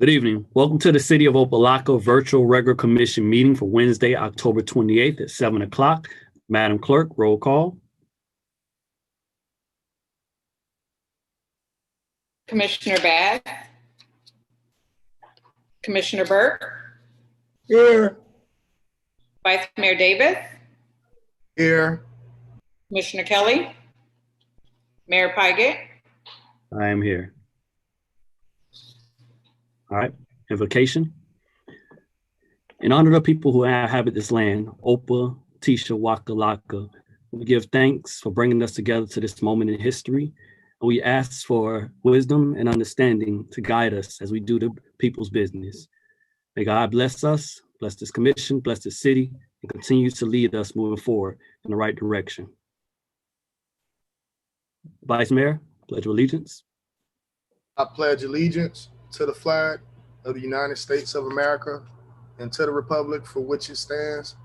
Good evening. Welcome to the City of Opa-locka virtual regular commission meeting for Wednesday, October 28th at 7 o'clock. Madam Clerk, roll call. Commissioner Bass. Commissioner Burke. Here. Vice Mayor Davis. Here. Commissioner Kelly. Mayor Pygott. I am here. All right, invocation. In honor of the people who inhabit this land, Opa, Tisha, Waka, Laka, we give thanks for bringing us together to this moment in history. And we ask for wisdom and understanding to guide us as we do the people's business. May God bless us, bless this commission, bless the city, and continue to lead us moving forward in the right direction. Vice Mayor, pledge of allegiance. I pledge allegiance to the flag of the United States of America and to the republic for which it stands,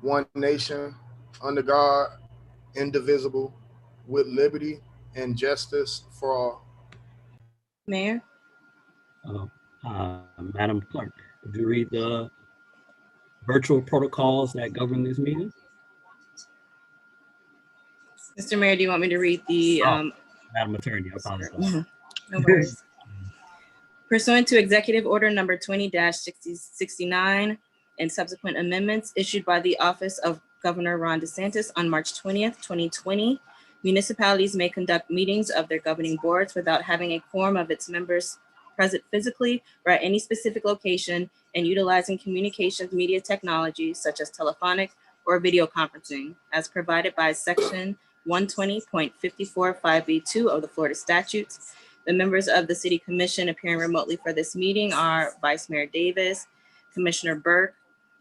one nation, under God, indivisible, with liberty and justice for all. Mayor? Madam Clerk, would you read the virtual protocols that govern this meeting? Mr. Mayor, do you want me to read the Madam Attorney, I apologize. No worries. Pursuant to Executive Order Number 20-6069 and subsequent amendments issued by the Office of Governor Ron DeSantis on March 20th, 2020, municipalities may conduct meetings of their governing boards without having a quorum of its members present physically or at any specific location and utilizing communications media technologies such as telephonic or video conferencing as provided by Section 120.545B2 of the Florida statutes. The members of the City Commission appearing remotely for this meeting are Vice Mayor Davis, Commissioner Burke,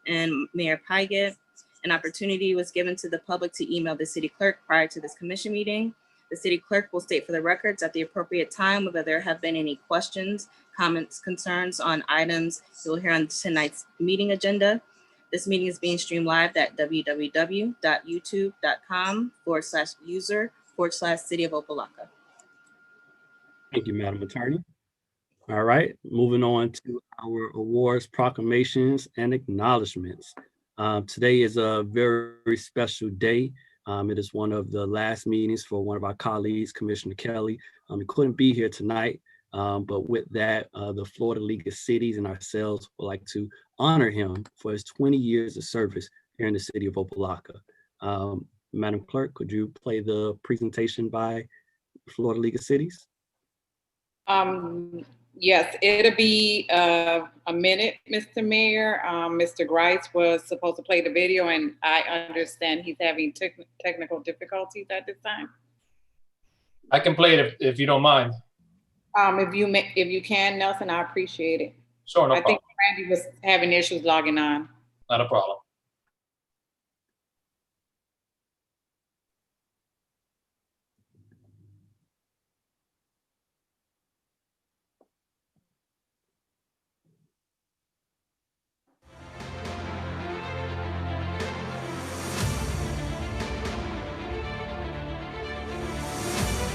and Mayor Pygott. An opportunity was given to the public to email the City Clerk prior to this commission meeting. The City Clerk will state for the records at the appropriate time whether there have been any questions, comments, concerns on items you'll hear on tonight's meeting agenda. This meeting is being streamed live at www.youtube.com/user/City of Opa-locka. Thank you, Madam Attorney. All right, moving on to our awards, proclamations, and acknowledgements. Today is a very special day. It is one of the last meetings for one of our colleagues, Commissioner Kelly. He couldn't be here tonight, but with that, the Florida League of Cities and ourselves would like to honor him for his 20 years of service here in the city of Opa-locka. Madam Clerk, could you play the presentation by Florida League of Cities? Yes, it'll be a minute, Mr. Mayor. Mr. Grice was supposed to play the video, and I understand he's having technical difficulties at this time. I can play it if you don't mind. If you can, Nelson, I appreciate it. Sure, no I problem. think Randy was having issues logging on. Not a problem.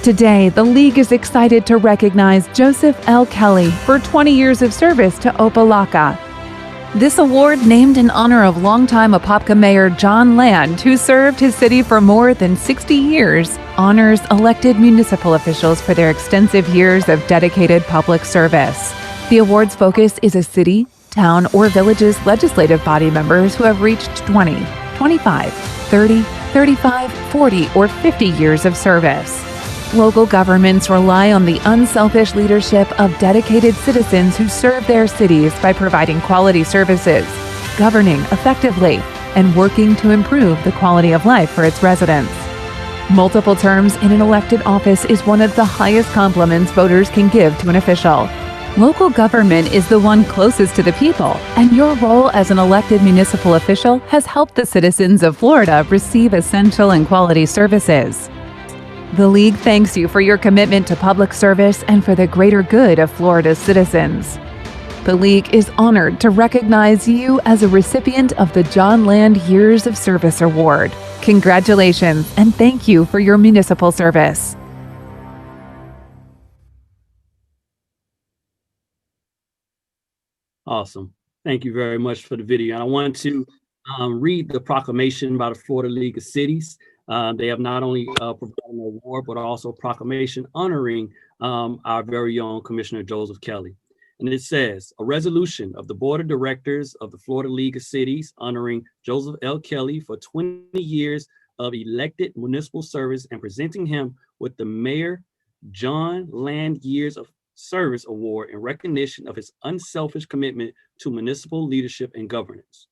Today, the League is excited to recognize Joseph L. Kelly for 20 years of service to Opa-locka. This award, named in honor of longtime Apopka Mayor John Land, who served his city for more than 60 years, honors elected municipal officials for their extensive years of dedicated public service. The award's focus is a city, town, or village's legislative body members who have reached 20, 25, 30, 35, 40, or 50 years of service. Local governments rely on the unselfish leadership of dedicated citizens who serve their cities by providing quality services, governing effectively, and working to improve the quality of life for its residents. Multiple terms in an elected office is one of the highest compliments voters can give to an official. Local government is the one closest to the people, and your role as an elected municipal official has helped the citizens of Florida receive essential and quality services. The League thanks you for your commitment to public service and for the greater good of Florida's citizens. The League is honored to recognize you as a recipient of the John Land Years of Service Award. Congratulations and thank you for your municipal service. Awesome. Thank you very much for the video. And I want to read the proclamation by the Florida League of Cities. They have not only provided an award, but also a proclamation honoring our very own Commissioner Joseph Kelly. And it says, a resolution of the Board of Directors of the Florida League of Cities honoring Joseph L. Kelly for 20 years of elected municipal service and presenting him with the Mayor John Land Years of Service Award in recognition of his unselfish commitment to municipal leadership and governance.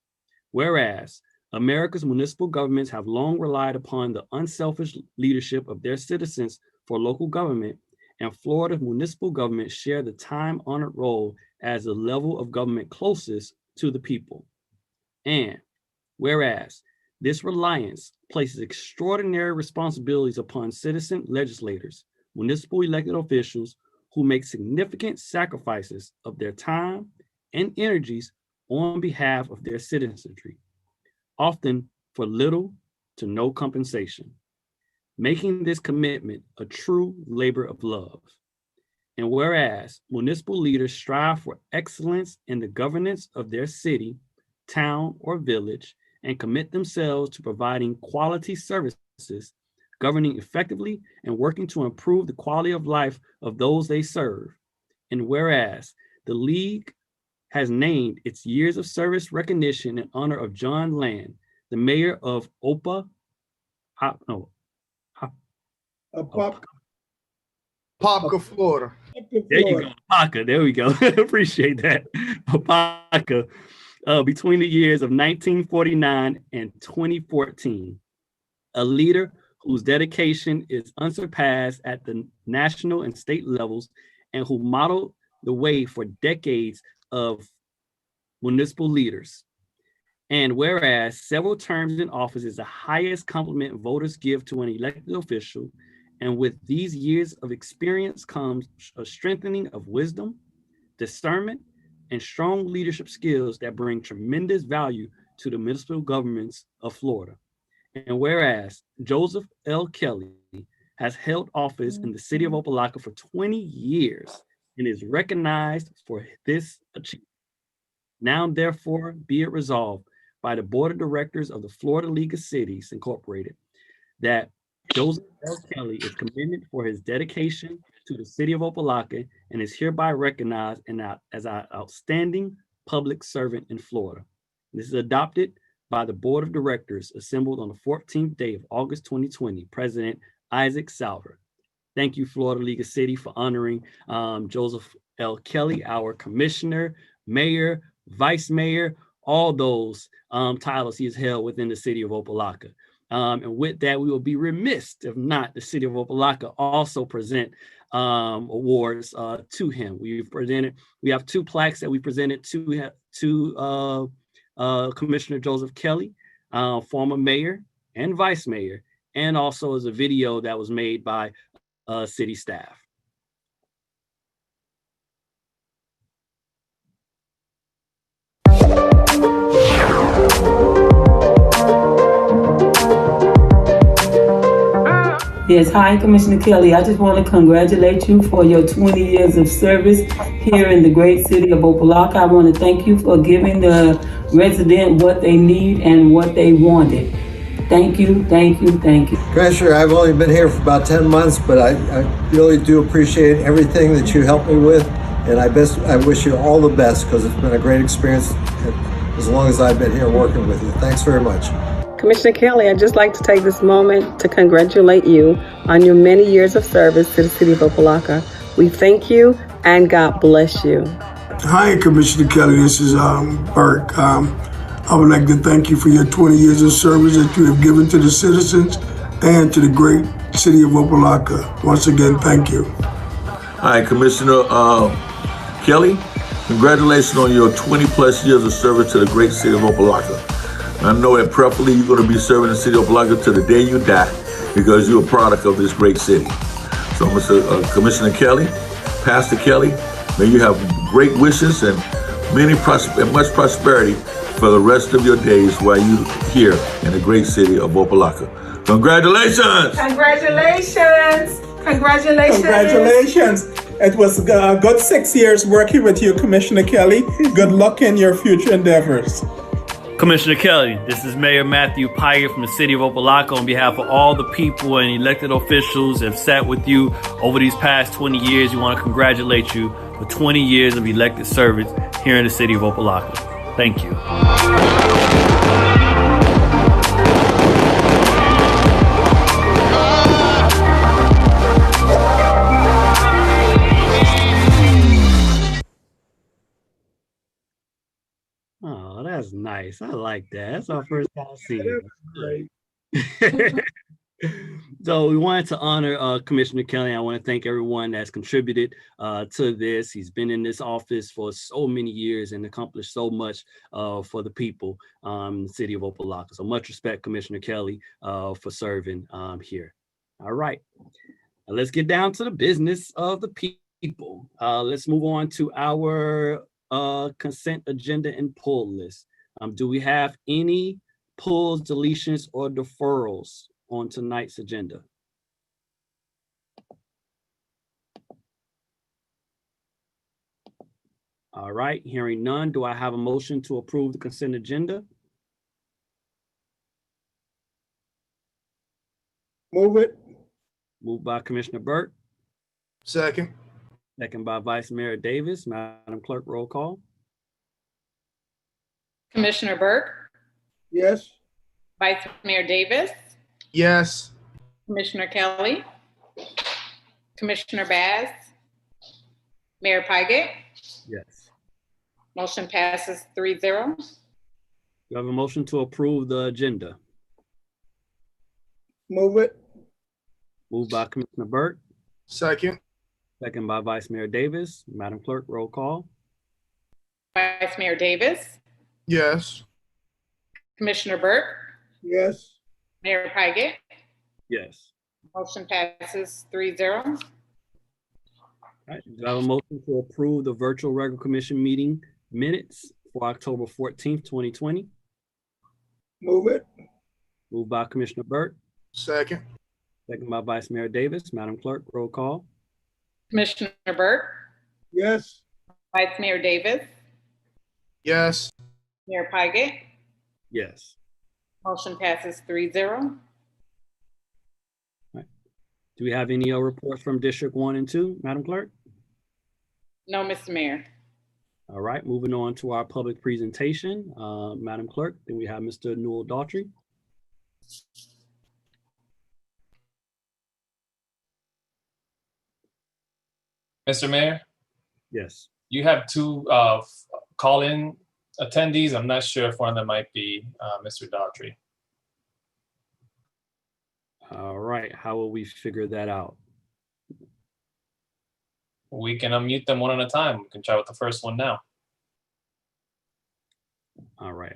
Whereas America's municipal governments have long relied upon the unselfish leadership of their citizens for local government, and Florida's municipal governments share the time-honored role as the level of government closest to the people. And whereas this reliance places extraordinary responsibilities upon citizen legislators, municipal elected officials who make significant sacrifices of their time and energies on behalf of their citizenry, often for little to no compensation, making this commitment a true labor of love. And whereas municipal leaders strive for excellence in the governance of their city, town, or village, and commit themselves to providing quality services, governing effectively, and working to improve the quality of life of those they serve. And whereas the League has named its years of service recognition in honor of John Land, the mayor of Opa-locka, Florida. There you go, Opa-locka. There we go. Appreciate that. Opa-locka, between the years of 1949 and 2014, a leader whose dedication is unsurpassed at the national and state levels, and who modeled the way for decades of municipal leaders. And whereas several terms in office is the highest compliment voters give to an elected official, and with these years of experience comes a strengthening of wisdom, discernment, and strong leadership skills that bring tremendous value to the municipal governments of Florida. And whereas Joseph L. Kelly has held office in the city of Opa-locka for 20 years and is recognized for this achievement. Now, therefore, be it resolved by the Board of Directors of the Florida League of Cities, Incorporated, that Joseph L. Kelly is commended for his dedication to the city of Opa-locka and is hereby recognized as an outstanding public servant in Florida. This is adopted by the Board of Directors assembled on the 14th day of August 2020, President Isaac Salver. Thank you, Florida League of Cities, for honoring Joseph L. Kelly, our commissioner, mayor, vice mayor, all those titles he has held within the city of Opa-locka. And with that, we will be remiss if not the city of Opa-locka also present awards to him. We have 2 plaques that we presented to Commissioner Joseph Kelly, former mayor and vice mayor, and also as a video that was made by city staff. Yes, hi, Commissioner Kelly. I just want to congratulate you for your 20 years of service here in the great city of Opa-locka. I want to thank you for giving the resident what they need and what they wanted. Thank you, thank you, thank you. Commissioner, I've only been here for about 10 months, but I really do appreciate everything that you helped me with, and I wish you all the best because it's been a great experience as long as I've been here working with you. Thanks very much. Commissioner Kelly, I'd just like to take this moment to congratulate you on your many years of service to the city of Opa-locka. We thank you and God bless you. Hi, Commissioner Kelly. This is Burke. I would like to thank you for your 20 years of service that you have given to the citizens and to the great city of Opa-locka. Once again, thank you. Hi, Commissioner Kelly. Congratulations on your 20 plus years of service to the great city of Opa-locka. I know that preferably you're going to be serving the city of Opa-locka to the day you die because you're a product of this great city. So, Mr. Commissioner Kelly, Pastor Kelly, may you have great wishes and much prosperity for the rest of your days while you're here in the great city of Opa-locka. Congratulations! Congratulations! Congratulations! Congratulations! It was a good 6 years working with you, Commissioner Kelly. Good luck in your future endeavors. Commissioner Kelly, this is Mayor Matthew Pyatt from the city of Opa-locka. On behalf of all the people and elected officials that have sat with you over these past 20 years, we want to congratulate you for 20 years of elected service here in the city of Opa-locka. Thank you. Oh, that's nice. I like that. That's our first time seeing it. So we wanted to honor Commissioner Kelly. I want to thank everyone that's contributed to this. He's been in this office for so many years and accomplished so much for the people in the city of Opa-locka. So much respect, Commissioner Kelly, for serving here. All right, now let's get down to the business of the people. Let's move on to our consent agenda and pull list. Do we have any pulls, deletions, or deferrals on tonight's agenda? All right, hearing none, do I have a motion to approve the consent agenda? Move it. Moved by Commissioner Burke. Second. Second by Vice Mayor Davis. Madam Clerk, roll call. Commissioner Burke, Yes. Vice Mayor Davis, Yes. Commissioner Kelly, Commissioner Bass, Mayor Pyatt. Yes. Motion passes 3-0. You have a motion to approve the agenda. Move it. Moved by Commissioner Burke. Second. Second by Vice Mayor Davis. Madam Clerk, roll call. Vice Mayor Davis, Yes. Commissioner Burke, Yes. Mayor Pyatt. Yes. Motion passes 3-0. All right. Do I have a motion to approve the virtual regular commission meeting minutes for October 14th, 2020? Move it. Moved by Commissioner Burke. Second. Second by Vice Mayor Davis. Madam Clerk, roll call. Commissioner Burke, Yes. Vice Mayor Davis, Yes. Mayor Pyatt. Yes. Motion passes 3-0. Do we have any reports from District 1 and 2, Madam Clerk? No, Mr. Mayor. All right, moving on to our public presentation. Madam Clerk, then we have Mr. Newell Daughtry. Mr. Mayor, Yes. you have two call-in attendees. I'm not sure if one of them might be Mr. Daughtry. All right, how will we figure that out? We can unmute them one at a time. We can try with the first one now. All right.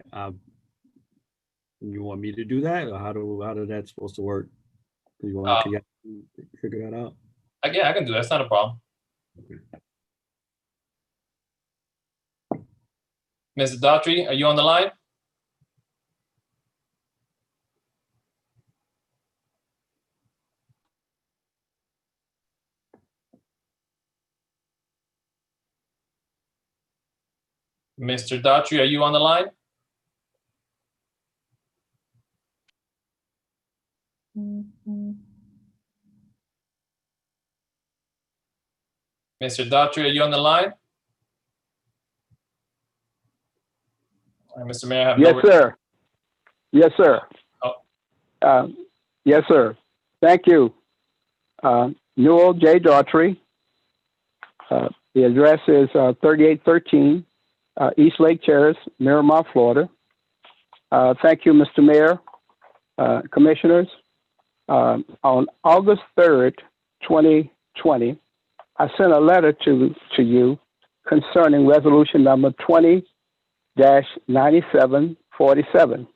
You want me to do that, or how did that supposed to work? Do you want to figure that out? Yeah, I can do that. That's not a problem. Okay. Mr. Daughtry, are you on the line? Mr. Daughtry, are you on the line? Mr. Daughtry, are you on the line? Mr. Mayor, I have Yes, sir. Yes, sir. Oh. Yes, sir. Thank you. Newell J. Daughtry. The address is 3813 East Lake Terrace, Miramar, Florida. Thank you, Mr. Mayor, commissioners. On August 3rd, 2020, I sent a letter to you concerning resolution number 20-9747,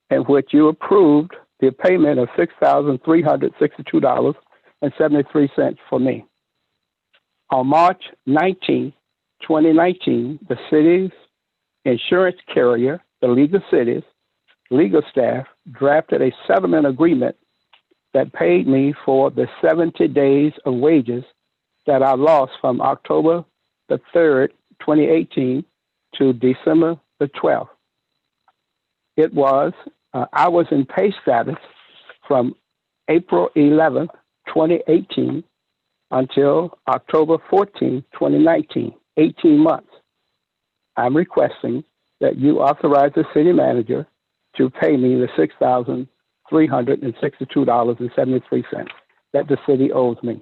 in which you approved the payment of $6,362.73 for me. On March 19, 2019, the city's insurance carrier, the League of Cities, legal staff drafted a settlement agreement that paid me for the 70 days of wages that I lost from October the 3rd, 2018 to December the 12th. It was, I was in pay status from April 11th, 2018 until October 14th, 2019, 18 months. I'm requesting that you authorize the city manager to pay me the $6,362.73 that the city owes me.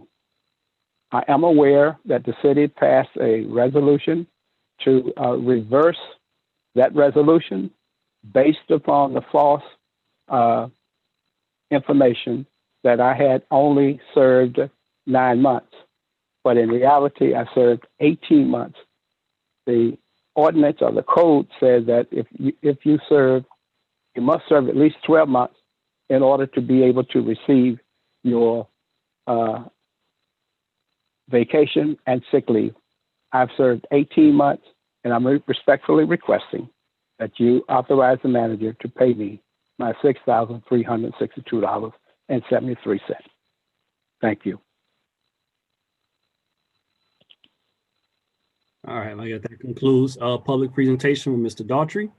I am aware that the city passed a resolution to reverse that resolution based upon the false information that I had only served 9 months. But in reality, I served 18 months. The ordinance or the code says that if you serve, you must serve at least 12 months in order to be able to receive your vacation and sick leave. I've served 18 months, and I'm respectfully requesting that you authorize the manager to pay me my $6,362.73. Thank you. All right, like that concludes public presentation with Mr. Daughtry.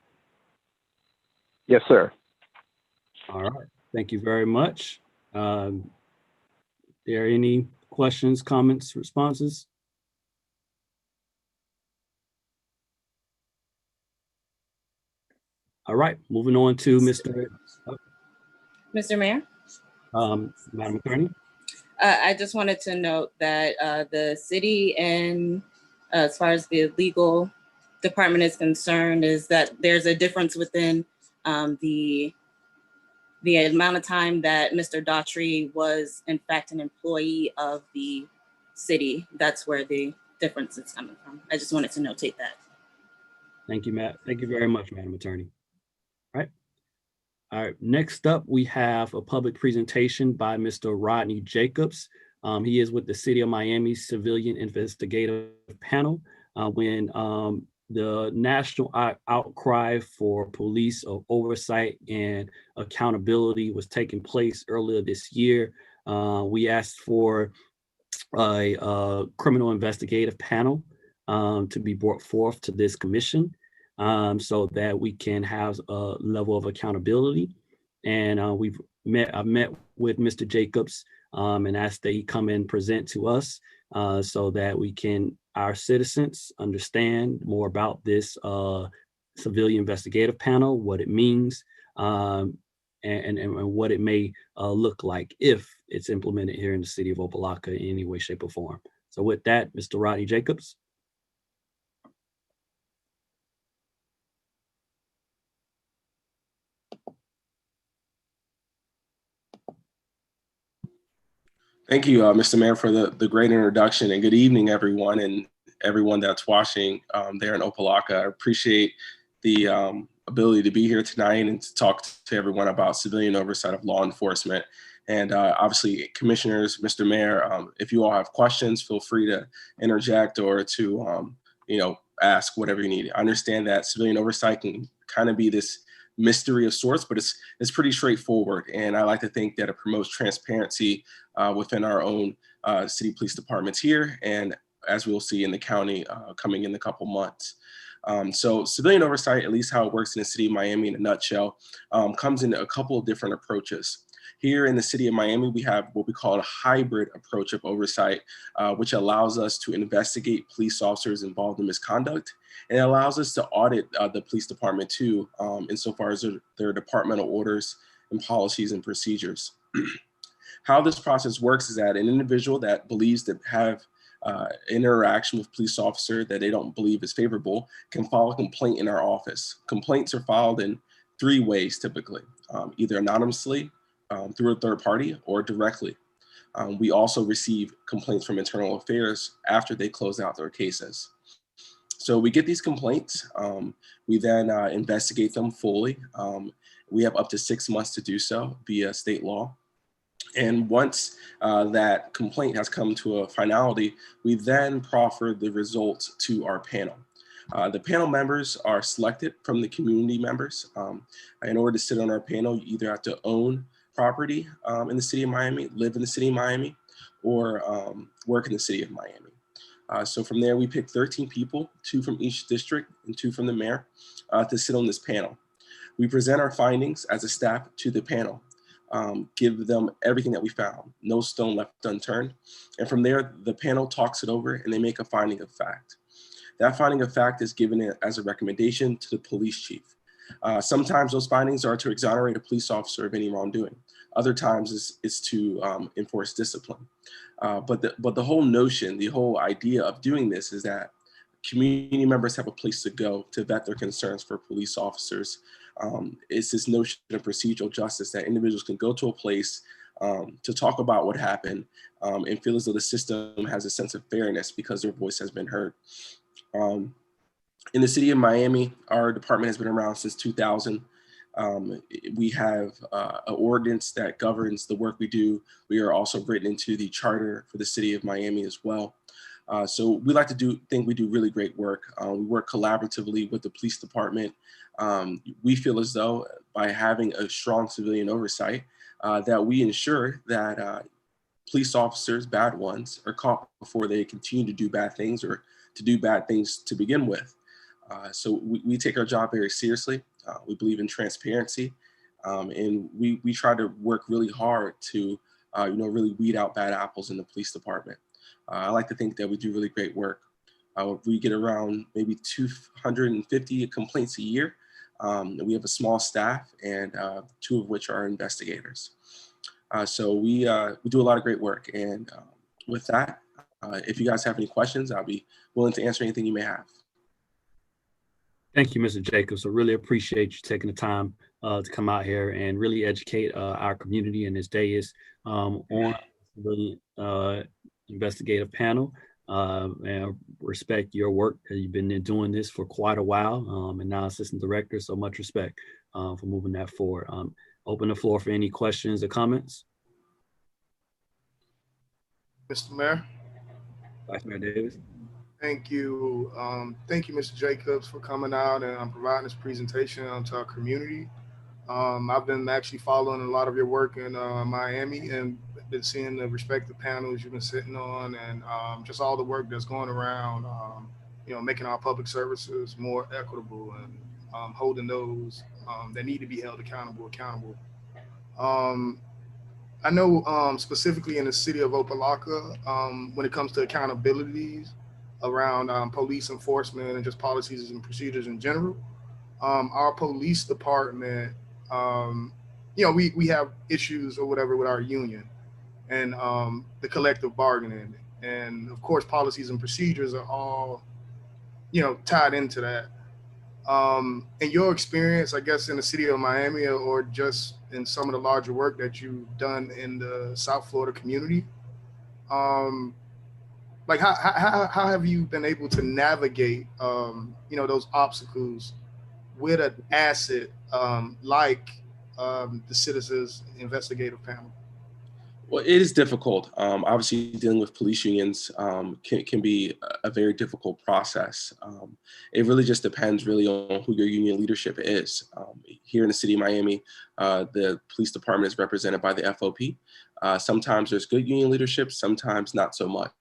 Yes, sir. All right, thank you very much. There any questions, comments, responses? All right, moving on to Mr. Mayor? Madam Attorney. I just wanted to note that the city and as far as the legal department is concerned is that there's a difference within the amount of time that Mr. Daughtry was in fact an employee of the city. That's where the difference is coming from. I just wanted to notate that. Thank you, Matt. Thank you very much, Madam Attorney. All right, next up, we have a public presentation by Mr. Rodney Jacobs. He is with the City of Miami Civilian Investigative Panel. When the national outcry for police oversight and accountability was taking place earlier this year, we asked for a criminal investigative panel to be brought forth to this commission so that we can have a level of accountability. And I've met with Mr. Jacobs and asked that he come and present to us so that our citizens understand more about this civilian investigative panel, what it means, and what it may look like if it's implemented here in the city of Opa-locka in any way, shape, or form. So with that, Mr. Rodney Jacobs. Thank you, Mr. Mayor, for the great introduction, and good evening, everyone, and everyone that's watching there in Opa-locka. I appreciate the ability to be here tonight and to talk to everyone about civilian oversight of law enforcement. And obviously, commissioners, Mr. Mayor, if you all have questions, feel free to interject or to ask whatever you need. I understand that civilian oversight can kind of be this mystery of sorts, but it's pretty straightforward. And I like to think that it promotes transparency within our own city police departments here, and as we'll see in the county coming in a couple months. So civilian oversight, at least how it works in the city of Miami in a nutshell, comes in a couple of different approaches. Here in the city of Miami, we have what we call a hybrid approach of oversight, which allows us to investigate police officers involved in misconduct, and it allows us to audit the police department too, insofar as their departmental orders and policies and procedures. How this process works is that an individual that believes to have interaction with police officer that they don't believe is favorable can file a complaint in our office. Complaints are filed in 3 ways typically, either anonymously, through a third party, or directly. We also receive complaints from internal affairs after they close out their cases. So we get these complaints, we then investigate them fully. We have up to 6 months to do so via state law. And once that complaint has come to a finality, we then proffer the results to our panel. The panel members are selected from the community members. In order to sit on our panel, you either have to own property in the city of Miami, live in the city of Miami, or work in the city of Miami. So from there, we picked 13 people, 2 from each district and 2 from the mayor, to sit on this panel. We present our findings as a staff to the panel, give them everything that we found, no stone left unturned. And from there, the panel talks it over and they make a finding of fact. That finding of fact is given as a recommendation to the police chief. Sometimes those findings are to exonerate a police officer of any wrongdoing. Other times it's to enforce discipline. But the whole notion, the whole idea of doing this is that community members have a place to go to vet their concerns for police officers. It's this notion of procedural justice that individuals can go to a place to talk about what happened and feel as though the system has a sense of fairness because their voice has been heard. In the city of Miami, our department has been around since 2000. We have an ordinance that governs the work we do. We are also written into the charter for the city of Miami as well. So we like to think we do really great work. We work collaboratively with the police department. We feel as though by having a strong civilian oversight, that we ensure that police officers, bad ones, are caught before they continue to do bad things or to do bad things to begin with. So we take our job very seriously. We believe in transparency, and we try to work really hard to really weed out bad apples in the police department. I like to think that we do really great work. We get around maybe 250 complaints a year. We have a small staff, and 2 of which are investigators. So we do a lot of great work. And with that, if you guys have any questions, I'll be willing to answer anything you may have. Thank you, Mr. Jacobs. I really appreciate you taking the time to come out here and really educate our community in this dais on the investigative panel. And I respect your work. You've been doing this for quite a while, and now assistant director, so much respect for moving that forward. Open the floor for any questions or comments. Mr. Mayor. Vice Mayor Davis. Thank you. Thank you, Mr. Jacobs, for coming out and providing this presentation to our community. I've been actually following a lot of your work in Miami and been seeing the respective panels you've been sitting on, and just all the work that's going around, making our public services more equitable and holding those that need to be held accountable. I know specifically in the city of Opa-locka, when it comes to accountabilities around police enforcement and just policies and procedures in general, our police department, we have issues or whatever with our union and the collective bargaining. And of course, policies and procedures are all, tied into that. In your experience, I guess, in the city of Miami or just in some of the larger work that you've done in the South Florida community, like how have you been able to navigate, those obstacles with an asset like the Citizens Investigative Panel? Well, it is difficult. Obviously, dealing with police unions can be a very difficult process. It really just depends really on who your union leadership is. Here in the city of Miami, the police department is represented by the FOP. Sometimes there's good union leadership, sometimes not so much.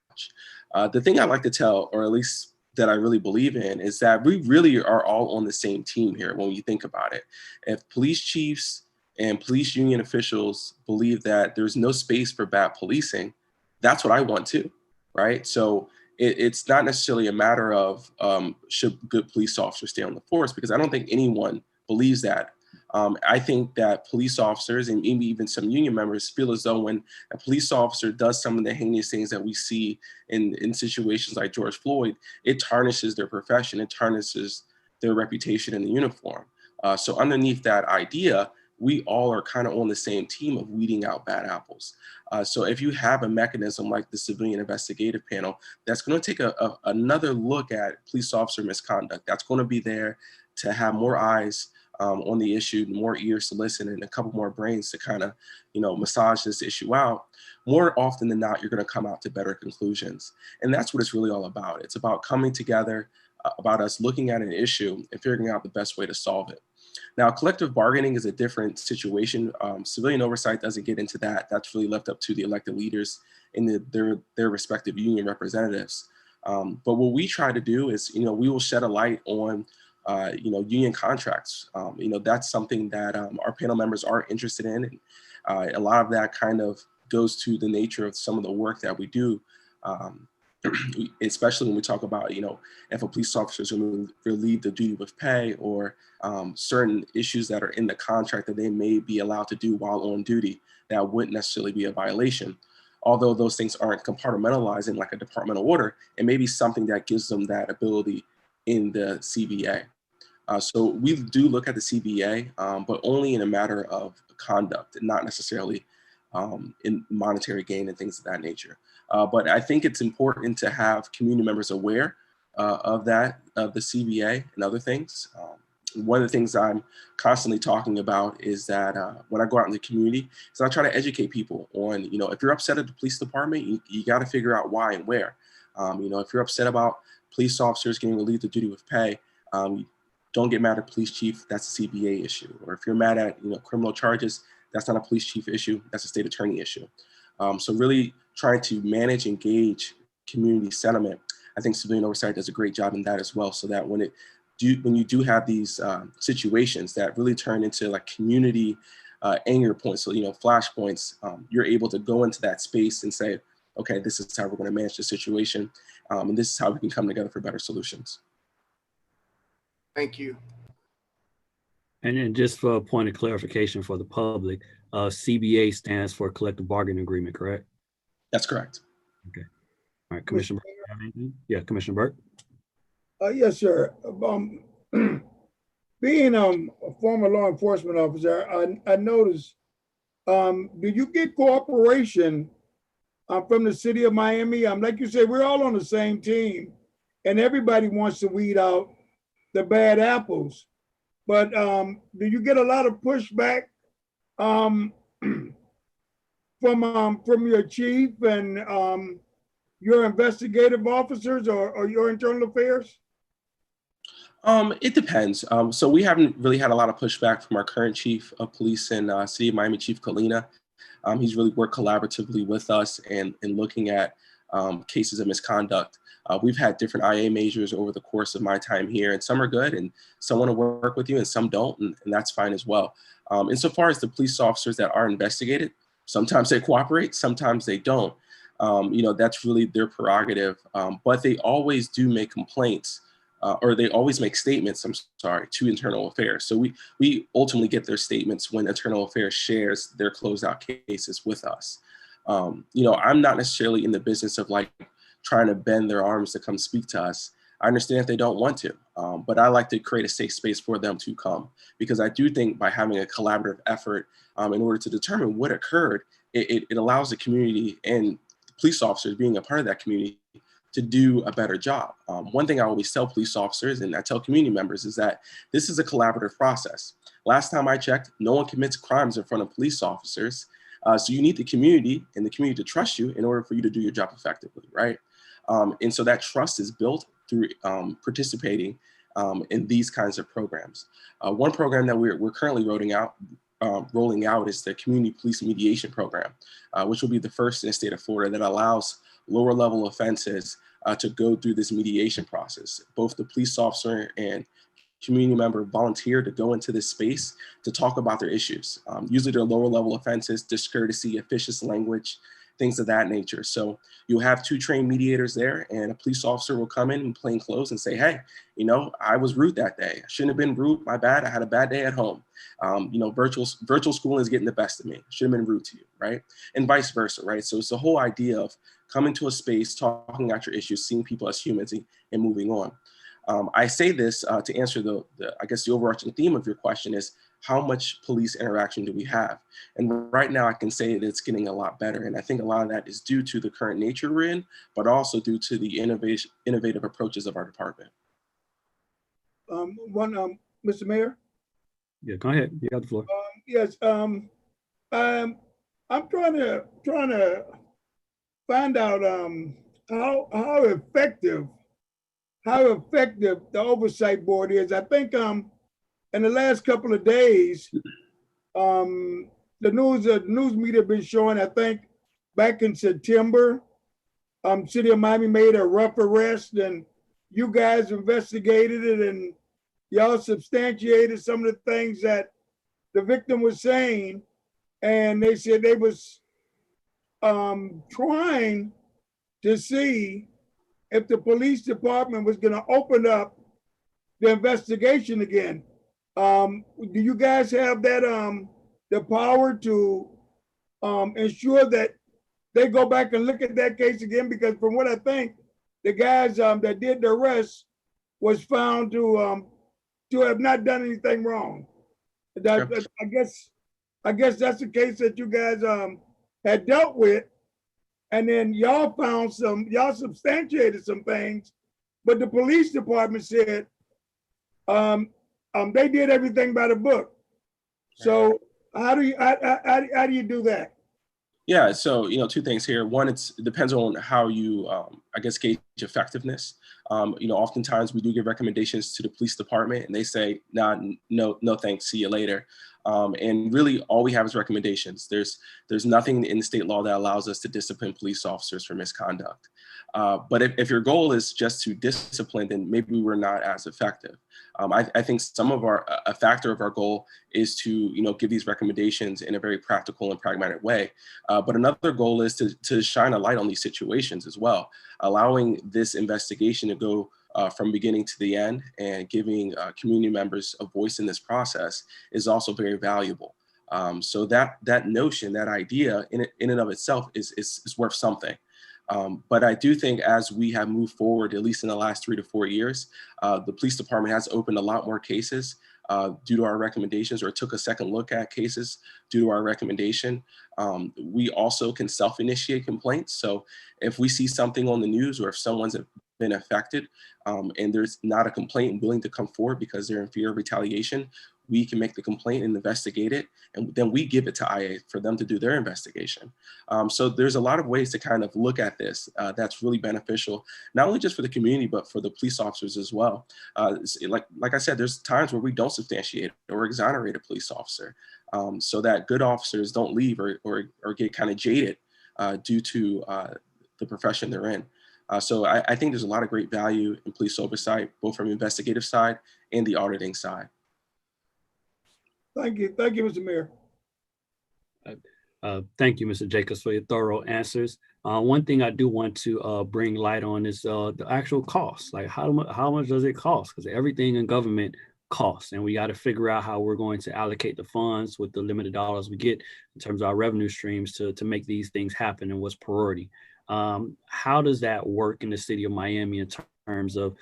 The thing I like to tell, or at least that I really believe in, is that we really are all on the same team here when you think about it. If police chiefs and police union officials believe that there's no space for bad policing, that's what I want too, right? So it's not necessarily a matter of should good police officers stay on the force, because I don't think anyone believes that. I think that police officers and maybe even some union members feel as though when a police officer does some of the heinous things that we see in situations like George Floyd, it tarnishes their profession, it tarnishes their reputation in the uniform. So underneath that idea, we all are kind of on the same team of weeding out bad apples. So if you have a mechanism like the Civilian Investigative Panel, that's going to take another look at police officer misconduct, that's going to be there to have more eyes on the issue, more ears to listen, and a couple more brains to kind of, massage this issue out. More often than not, you're going to come out to better conclusions. And that's what it's really all about. It's about coming together, about us looking at an issue and figuring out the best way to solve it. Now, collective bargaining is a different situation. Civilian oversight doesn't get into that. That's really left up to the elected leaders and their respective union representatives. But what we try to do is, we will shed a light on, union contracts. That's something that our panel members are interested in. And a lot of that kind of goes to the nature of some of the work that we do, especially when we talk about, if a police officer is going to relieve the duty with pay, or certain issues that are in the contract that they may be allowed to do while on duty that wouldn't necessarily be a violation. Although those things aren't compartmentalized in like a departmental order, it may be something that gives them that ability in the CBA. So we do look at the CBA, but only in a matter of conduct, and not necessarily in monetary gain and things of that nature. But I think it's important to have community members aware of the CBA and other things. One of the things I'm constantly talking about is that when I go out in the community, I try to educate people on, if you're upset at the police department, you got to figure out why and where. If you're upset about police officers getting relieved of duty with pay, don't get mad at police chief, that's a CBA issue. Or if you're mad at criminal charges, that's not a police chief issue, that's a state attorney issue. So really trying to manage, engage community sentiment. I think civilian oversight does a great job in that as well, so that when you do have these situations that really turn into like community anger points, so flashpoints, you're able to go into that space and say, okay, this is how we're going to manage the situation, and this is how we can come together for better solutions. Thank you. And then just for a point of clarification for the public, CBA stands for collective bargaining agreement, correct? That's correct. Okay. All right, Commissioner Burke, have anything? Yeah, Commissioner Burke. Yes, sir. Being a former law enforcement officer, I noticed, do you get cooperation from the city of Miami? Like you said, we're all on the same team, and everybody wants to weed out the bad apples. But do you get a lot of pushback from your chief and your investigative officers or your internal affairs? It depends. So we haven't really had a lot of pushback from our current chief of police in City of Miami, Chief Kalina. He's really worked collaboratively with us and in looking at cases of misconduct. We've had different IA majors over the course of my time here, and some are good and some want to work with you and some don't, and that's fine as well. Insofar as the police officers that are investigated, sometimes they cooperate, sometimes they don't. That's really their prerogative, but they always do make complaints, or they always make statements, to internal affairs. So we ultimately get their statements when internal affairs shares their closed out cases with us. I'm not necessarily in the business of like trying to bend their arms to come speak to us. I understand if they don't want to, but I like to create a safe space for them to come, because I do think by having a collaborative effort in order to determine what occurred, it allows the community and police officers being a part of that community to do a better job. One thing I always tell police officers, and I tell community members, is that this is a collaborative process. Last time I checked, no one commits crimes in front of police officers. So you need the community and the community to trust you in order for you to do your job effectively, right? And so that trust is built through participating in these kinds of programs. One program that we're currently rolling out is the Community Police Mediation Program, which will be the first in the state of Florida that allows lower level offenses to go through this mediation process. Both the police officer and community member volunteer to go into this space to talk about their issues. Usually they're lower level offenses, discourtesy, officious language, things of that nature. So you'll have two trained mediators there, and a police officer will come in plain clothes and say, hey, I was rude that day. I shouldn't have been rude, my bad. I had a bad day at home. Virtual schooling is getting the best of me. Shouldn't have been rude to you, right? And vice versa, right? So it's the whole idea of coming to a space, talking out your issues, seeing people as humans and moving on. I say this to answer the overarching theme of your question is, how much police interaction do we have? And right now I can say that it's getting a lot better. And I think a lot of that is due to the current nature we're in, but also due to the innovative approaches of our department. Mr. Mayor? Yeah, go ahead. You got the floor. Yes, I'm trying to find out how effective the oversight board is. I think in the last couple of days, the news media have been showing, I think, back in September, City of Miami made a rough arrest, and you guys investigated it, and y'all substantiated some of the things that the victim was saying, and they said they was trying to see if the police department was going to open up the investigation again. Do you guys have that the power to ensure that they go back and look at that case again? Because from what I think, the guys that did the arrest was found to have not done anything wrong. That, I guess that's the case that you guys had dealt with, and then y'all substantiated some things, but the police department said they did everything by the book. So how do you do that? Yeah, so two things here. One, it depends on how you, I guess, gauge effectiveness. Oftentimes we do give recommendations to the police department, and they say, "Nah, no, thanks, see you later." And really, all we have is recommendations. There's nothing in the state law that allows us to discipline police officers for misconduct. But if your goal is just to discipline, then maybe we're not as effective. I think a factor of our goal is to give these recommendations in a very practical and pragmatic way. But another goal is to shine a light on these situations as well, allowing this investigation to go from beginning to the end, and giving community members a voice in this process is also very valuable. So that notion, that idea in and of itself is worth something. But I do think as we have moved forward, at least in the last 3 to 4 years, the police department has opened a lot more cases due to our recommendations, or took a second look at cases due to our recommendation. We also can self-initiate complaints. So if we see something on the news, or if someone's been affected and there's not a complainant willing to come forward because they're in fear of retaliation, we can make the complaint and investigate it, and then we give it to IA for them to do their investigation. So there's a lot of ways to kind of look at this that's really beneficial, not only just for the community, but for the police officers as well. Like I said, there's times where we don't substantiate or exonerate a police officer, so that good officers don't leave or get kind of jaded due to the profession they're in. So I think there's a lot of great value in police oversight, both from the investigative side and the auditing side. Thank you, Mr. Mayor. Thank you, Mr. Jacobs, for your thorough answers. One thing I do want to bring light on is the actual cost. Like how much does it cost? Because everything in government costs, and we got to figure out how we're going to allocate the funds with the limited dollars we get in terms of our revenue streams to make these things happen, and what's priority. How does that work in the city of Miami in terms of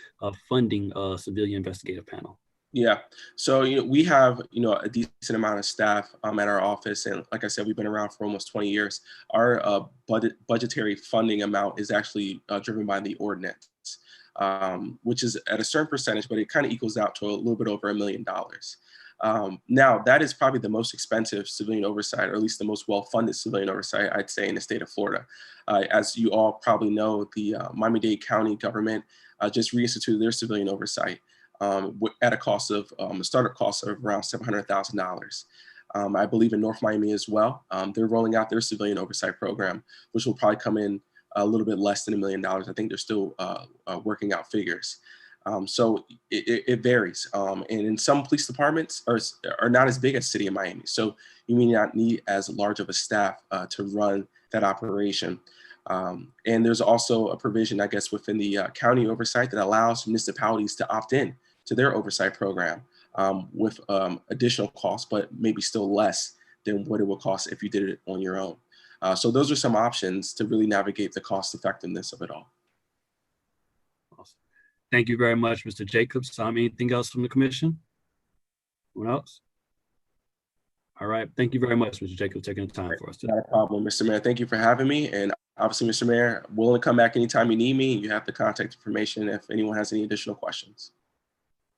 funding a civilian investigative panel? Yeah, so we have a decent amount of staff at our office, and like I said, we've been around for almost 20 years. Our budgetary funding amount is actually driven by the ordinance, which is at a certain percentage, but it kind of equals out to a little bit over $1 million. Now, that is probably the most expensive civilian oversight, or at least the most well-funded civilian oversight, I'd say, in the state of Florida. As you all probably know, the Miami-Dade County government just reinstituted their civilian oversight at a cost of a startup cost of around $700,000. I believe in North Miami as well. They're rolling out their civilian oversight program, which will probably come in a little bit less than $1 million. I think they're still working out figures. So it varies. And in some police departments are not as big as City of Miami. So you may not need as large of a staff to run that operation. And there's also a provision, I guess, within the county oversight that allows municipalities to opt in to their oversight program with additional costs, but maybe still less than what it would cost if you did it on your own. So those are some options to really navigate the cost effectiveness of it all. Awesome. Thank you very much, Mr. Jacobs. Anything else from the commission? Anyone else? All right. Thank you very much, Mr. Jacobs, taking the time for us today. Not a problem, Mr. Mayor. Thank you for having me. And obviously, Mr. Mayor, willing to come back anytime you need me. You have the contact information if anyone has any additional questions.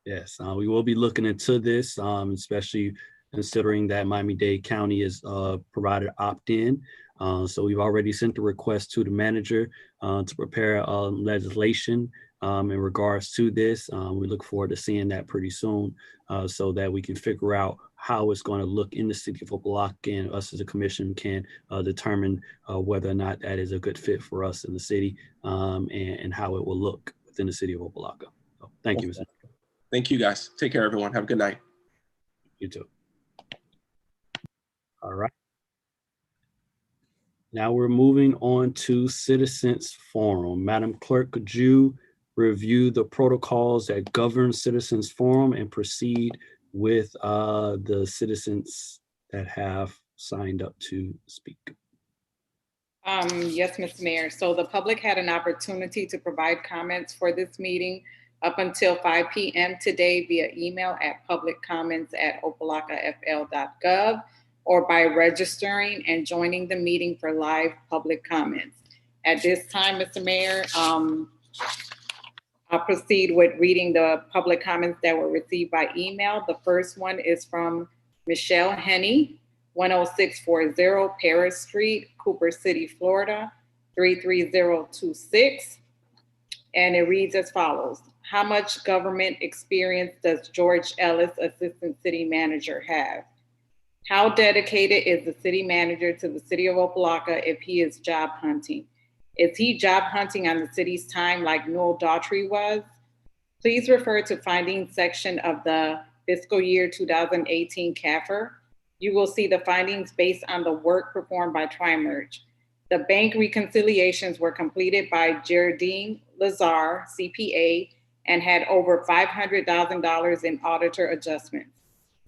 Yes, we will be looking into this, especially considering that Miami-Dade County is provided opt-in. So we've already sent the request to the manager to prepare legislation in regards to this. We look forward to seeing that pretty soon so that we can figure out how it's going to look in the city of Opa-locka, and us as a commission can determine whether or not that is a good fit for us in the city and how it will look within the city of Opa-locka. So thank you, Mr. Thank you, guys. Take care, everyone. Have a good night. You too. All right. Now we're moving on to Citizens Forum. Madam Clerk, could you review the protocols that govern Citizens Forum and proceed with the citizens that have signed up to speak? Yes, Mr. Mayor. So the public had an opportunity to provide comments for this meeting up until 5 p.m. today via email at publiccomments@opalockafl.gov or by registering and joining the meeting for live public comments. At this time, Mr. Mayor, I'll proceed with reading the public comments that were received by email. The first one is from Michelle Henney, 10640 Paris Street, Cooper City, Florida, 33026. And it reads as follows. How much government experience does George Ellis, Assistant City Manager, have? How dedicated is the city manager to the city of Opa-locka if he is job hunting? Is he job hunting on the city's time like Noel Daughtry was? Please refer to findings section of the fiscal year 2018 CAFR. You will see the findings based on the work performed by Tri-Merge. The bank reconciliations were completed by Geraldine Lazar, CPA, and had over $500,000 in auditor adjustments.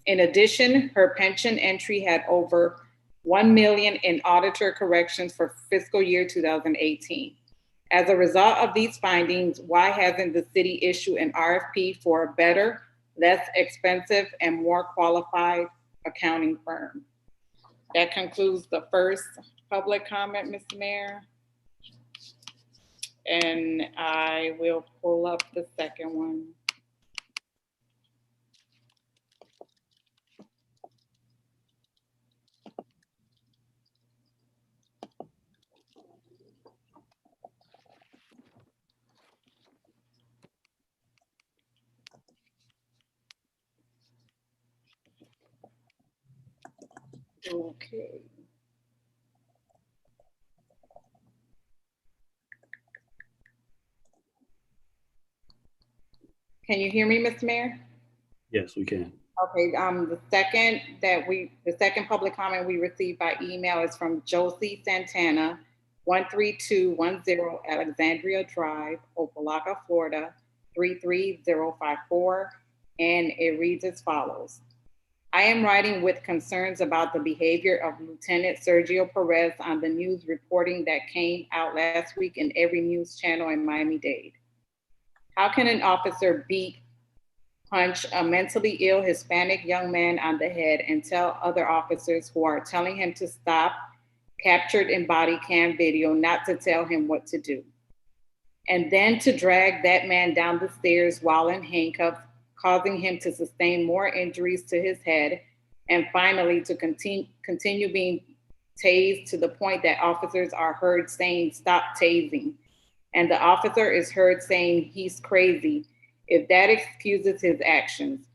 In addition, her pension entry had over $1 million in auditor corrections for fiscal year 2018. As a result of these findings, why hasn't the city issued an RFP for a better, less expensive, and more qualified accounting firm? That concludes the first public comment, Mr. Mayor. And I will pull up the second one. Okay. Can you hear me, Mr. Mayor? Yes, we can. Okay, the second public comment we received by email is from Josie Santana, 13210 Alexandria Drive, Opa-locka, Florida, 33054, and it reads as follows. I am writing with concerns about the behavior of Lieutenant Sergio Perez on the news reporting that came out last week in every news channel in Miami-Dade. How can an officer punch a mentally ill Hispanic young man on the head and tell other officers who are telling him to stop, captured in body cam video, not to tell him what to do? And then to drag that man down the stairs while in handcuffs, causing him to sustain more injuries to his head, and finally to continue being tased to the point that officers are heard saying, "Stop tasing." And the officer is heard saying he's crazy, if that excuses his actions.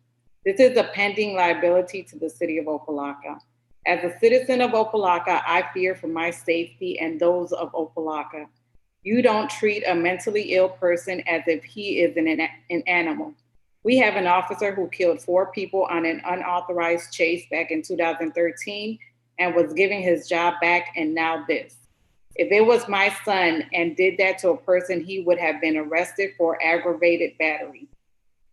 This is a pending liability to the city of Opa-locka. As a citizen of Opa-locka, I fear for my safety and those of Opa-locka. You don't treat a mentally ill person as if he is an animal. We have an officer who killed 4 people on an unauthorized chase back in 2013 and was giving his job back, and now this. If it was my son and did that to a person, he would have been arrested for aggravated battery.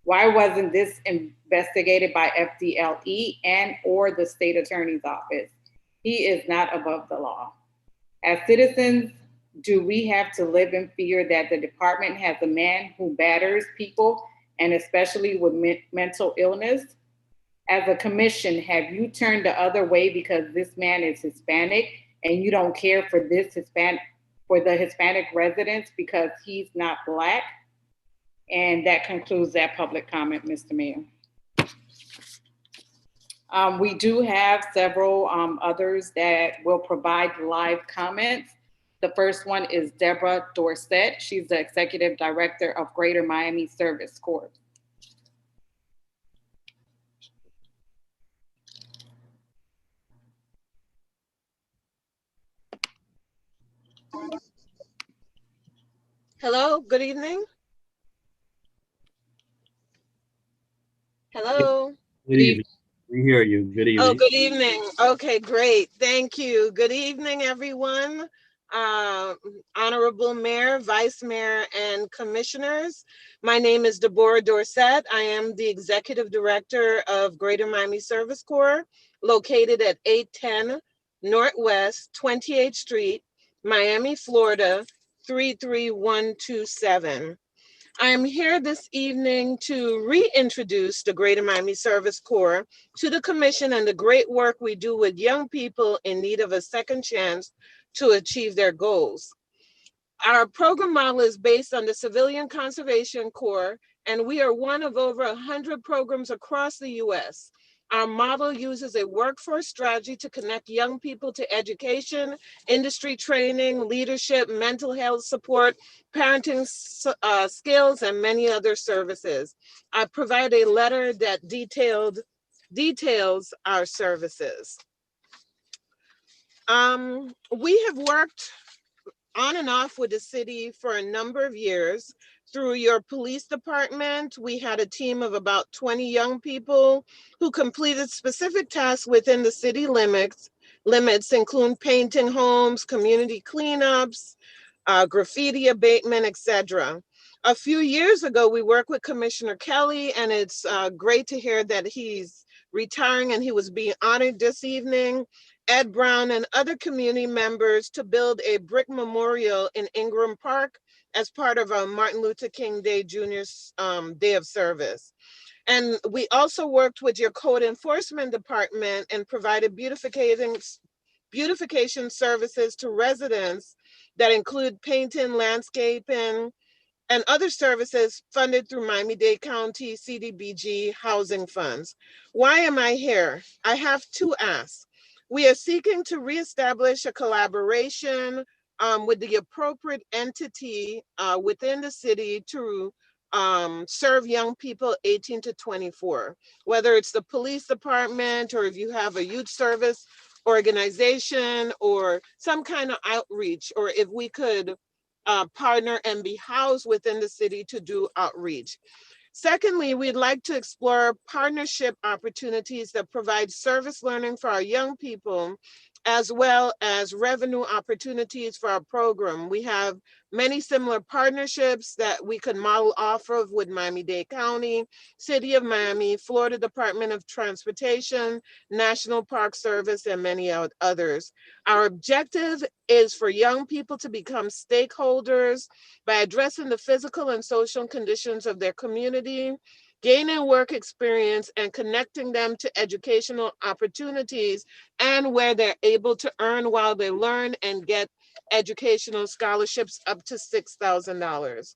Why wasn't this investigated by FDLE and or the state attorney's office? He is not above the law. As citizens, do we have to live in fear that the department has a man who batters people, and especially with mental illness? As a commission, have you turned the other way because this man is Hispanic and you don't care for the Hispanic residents because he's not Black? And that concludes that public comment, Mr. Mayor. We do have several others that will provide live comments. The first one is Deborah Dorsett. She's the Executive Director of Greater Miami Service Corps. Hello, good evening. Hello. Good evening. We hear you. Good evening. Oh, good evening. Okay, great. Thank you. Good evening, everyone. Honorable Mayor, Vice Mayor, and Commissioners. My name is Deborah Dorsett. I am the Executive Director of Greater Miami Service Corps, located at 810 Northwest 28th Street, Miami, Florida, 33127. I am here this evening to reintroduce the Greater Miami Service Corps to the Commission and the great work we do with young people in need of a second chance to achieve their goals. Our program model is based on the Civilian Conservation Corps, and we are one of over 100 programs across the U.S. Our model uses a workforce strategy to connect young people to education, industry training, leadership, mental health support, parenting skills, and many other services. I provide a letter that details our services. We have worked on and off with the city for a number of years. Through your police department, we had a team of about 20 young people who completed specific tasks within the city limits, including painting homes, community cleanups, graffiti abatement, etc. A few years ago, we worked with Commissioner Kelly, and it's great to hear that he's retiring and he was being honored this evening. Ed Brown and other community members to build a brick memorial in Ingram Park as part of Martin Luther King Day Jr.'s Day of Service. And we also worked with your code enforcement department and provided beautification services to residents that include painting, landscaping, and other services funded through Miami-Dade County CDBG housing funds. Why am I here? I have two asks. We are seeking to reestablish a collaboration with the appropriate entity within the city to serve young people 18 to 24, whether it's the police department or if you have a youth service organization or some kind of outreach, or if we could partner and be housed within the city to do outreach. Secondly, we'd like to explore partnership opportunities that provide service learning for our young people, as well as revenue opportunities for our program. We have many similar partnerships that we could model off of with Miami-Dade County, City of Miami, Florida Department of Transportation, National Park Service, and many others. Our objective is for young people to become stakeholders by addressing the physical and social conditions of their community, gaining work experience, and connecting them to educational opportunities and where they're able to earn while they learn and get educational scholarships up to $6,000.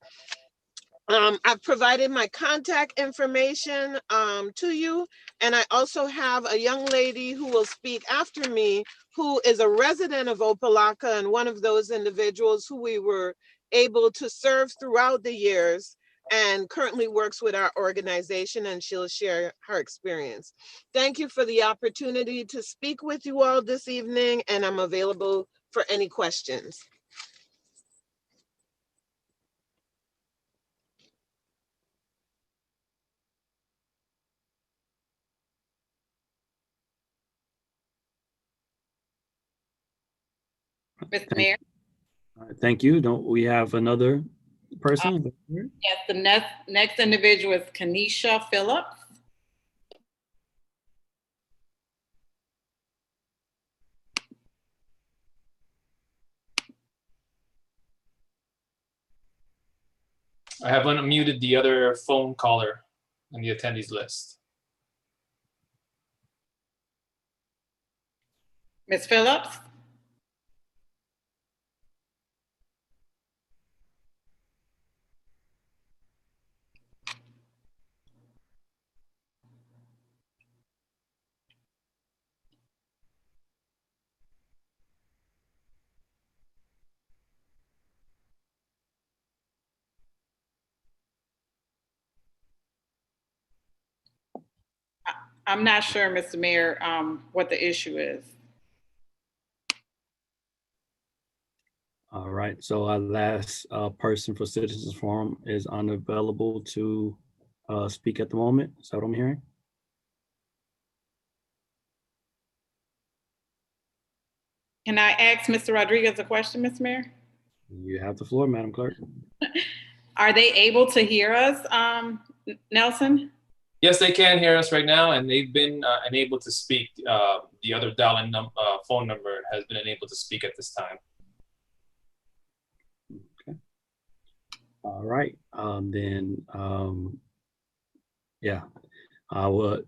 I've provided my contact information to you, and I also have a young lady who will speak after me who is a resident of Opa-locka and one of those individuals who we were able to serve throughout the years and currently works with our organization, and she'll share her experience. Thank you for the opportunity to speak with you all this evening, and I'm available for any questions. Mr. Mayor? All right, thank you. Don't we have another person? Yes, the next individual is Kanisha Phillips. I have unmuted the other phone caller on the attendees list. Ms. Phillips? I'm not sure, Mr. Mayor, what the issue is. All right, so our last person for Citizens Forum is unavailable to speak at the moment. Is that what I'm hearing? Can I ask Mr. Rodriguez a question, Mr. Mayor? You have the floor, Madam Clerk. Are they able to hear us, Nelson? Yes, they can hear us right now, and they've been unable to speak. The other dial-in phone number has been unable to speak at this time. Okay. All right. Yeah, I would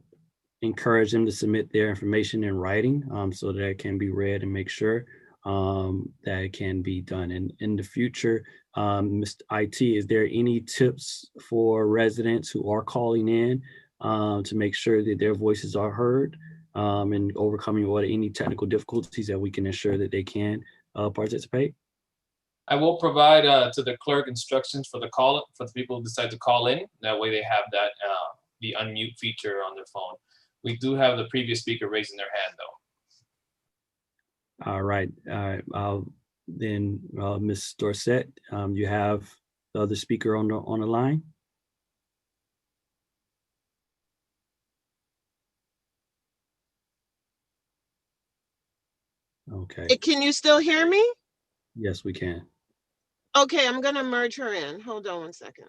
encourage them to submit their information in writing so that it can be read and make sure that it can be done. And in the future, Mr. IT, is there any tips for residents who are calling in to make sure that their voices are heard and overcoming any technical difficulties that we can ensure that they can participate? I will provide to the clerk instructions for the people who decide to call in. That way they have that the unmute feature on their phone. We do have the previous speaker raising their hand though. All right. Then Ms. Dorsett, you have the other speaker on the line. Okay. Can you still hear me? Yes, we can. Okay, I'm gonna merge her in. Hold on 1 second.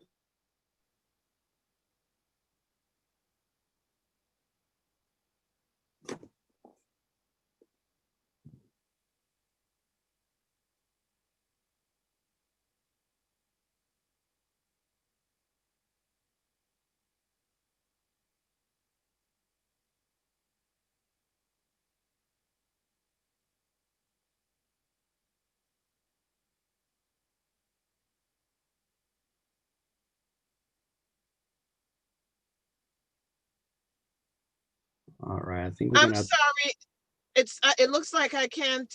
All right. I think we're I'm gonna. sorry. It looks like I can't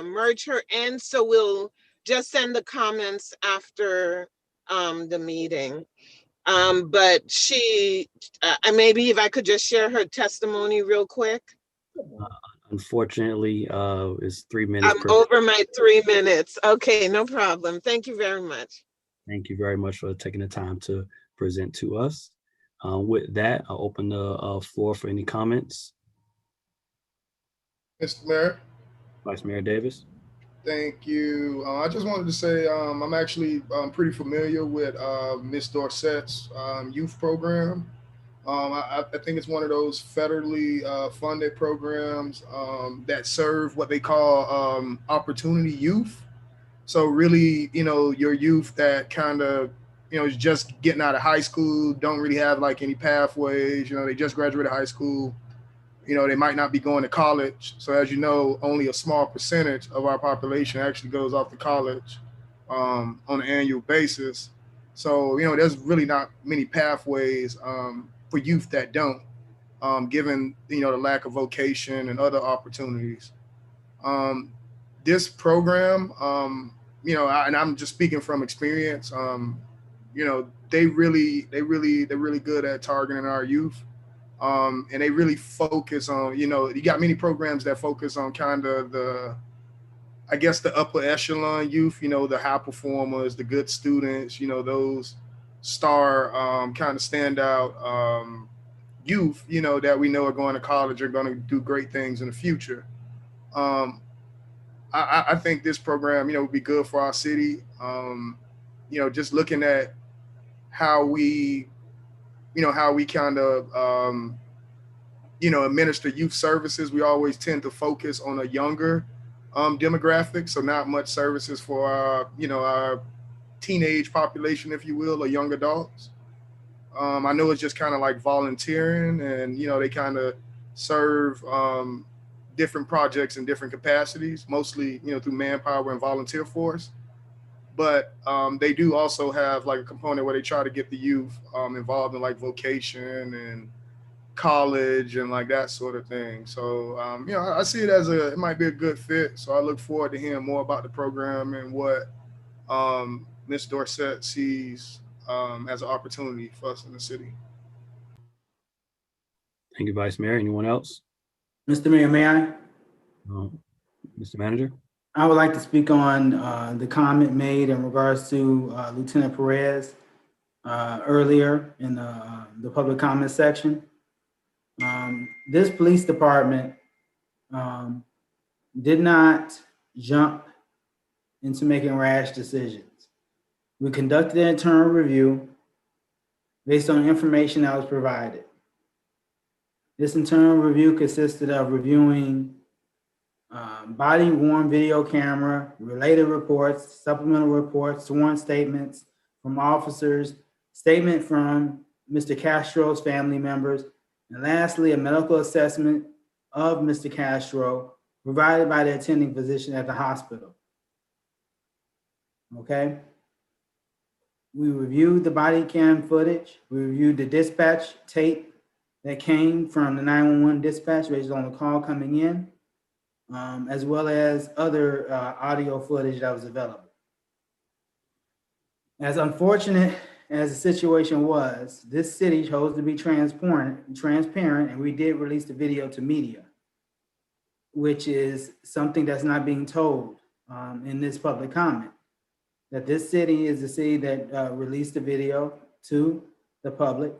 merge her in, so we'll just send the comments after the meeting. But she, maybe if I could just share her testimony real quick. Unfortunately, it's 3 minutes. I'm over my 3 minutes. Okay, no problem. Thank you very much. Thank you very much for taking the time to present to us. With that, I'll open the floor for any comments. Mr. Mayor. Vice Mayor Davis. Thank you. I just wanted to say I'm actually pretty familiar with Ms. Dorsett's youth program. I think it's one of those federally funded programs that serve what they call opportunity youth. So really, your youth that kind of, is just getting out of high school, don't really have like any pathways, they just graduated high school. They might not be going to college. So as you know, only a small percentage of our population actually goes off to college on an annual basis. So, there's really not many pathways for youth that don't, given, the lack of vocation and other opportunities. This program, and I'm just speaking from experience, they're really good at targeting our youth. And they really focus on, you got many programs that focus on kind of the upper echelon youth, the high performers, the good students, those star kind of standout youth, that we know are going to college, are going to do great things in the future. I think this program, would be good for our city. Just looking at how we kind of, administer youth services. We always tend to focus on a younger demographic. So not much services for our teenage population, if you will, or young adults. I know it's just kind of like volunteering and, they kind of serve different projects in different capacities, mostly, through manpower and volunteer force. But they do also have like a component where they try to get the youth involved in like vocation and college and like that sort of thing. So, I see it as it might be a good fit. So I look forward to hearing more about the program and what Ms. Dorsett sees as an opportunity for us in the city. Thank you, Vice Mayor. Anyone else? Mr. Mayor, may I? Mr. Manager? I would like to speak on the comment made in regards to Lieutenant Perez earlier in the public comment section. This police department did not jump into making rash decisions. We conducted an internal review based on information that was provided. This internal review consisted of reviewing body-worn video camera, related reports, supplemental reports, sworn statements from officers, statement from Mr. Castro's family members, and lastly, a medical assessment of Mr. Castro provided by the attending physician at the hospital. Okay? We reviewed the body cam footage. We reviewed the dispatch tape that came from the 911 dispatch based on the call coming in, as well as other audio footage that was available. As unfortunate as the situation was, this city chose to be transparent, and we did release the video to media, which is something that's not being told in this public comment. That this city is the city that released the video to the public,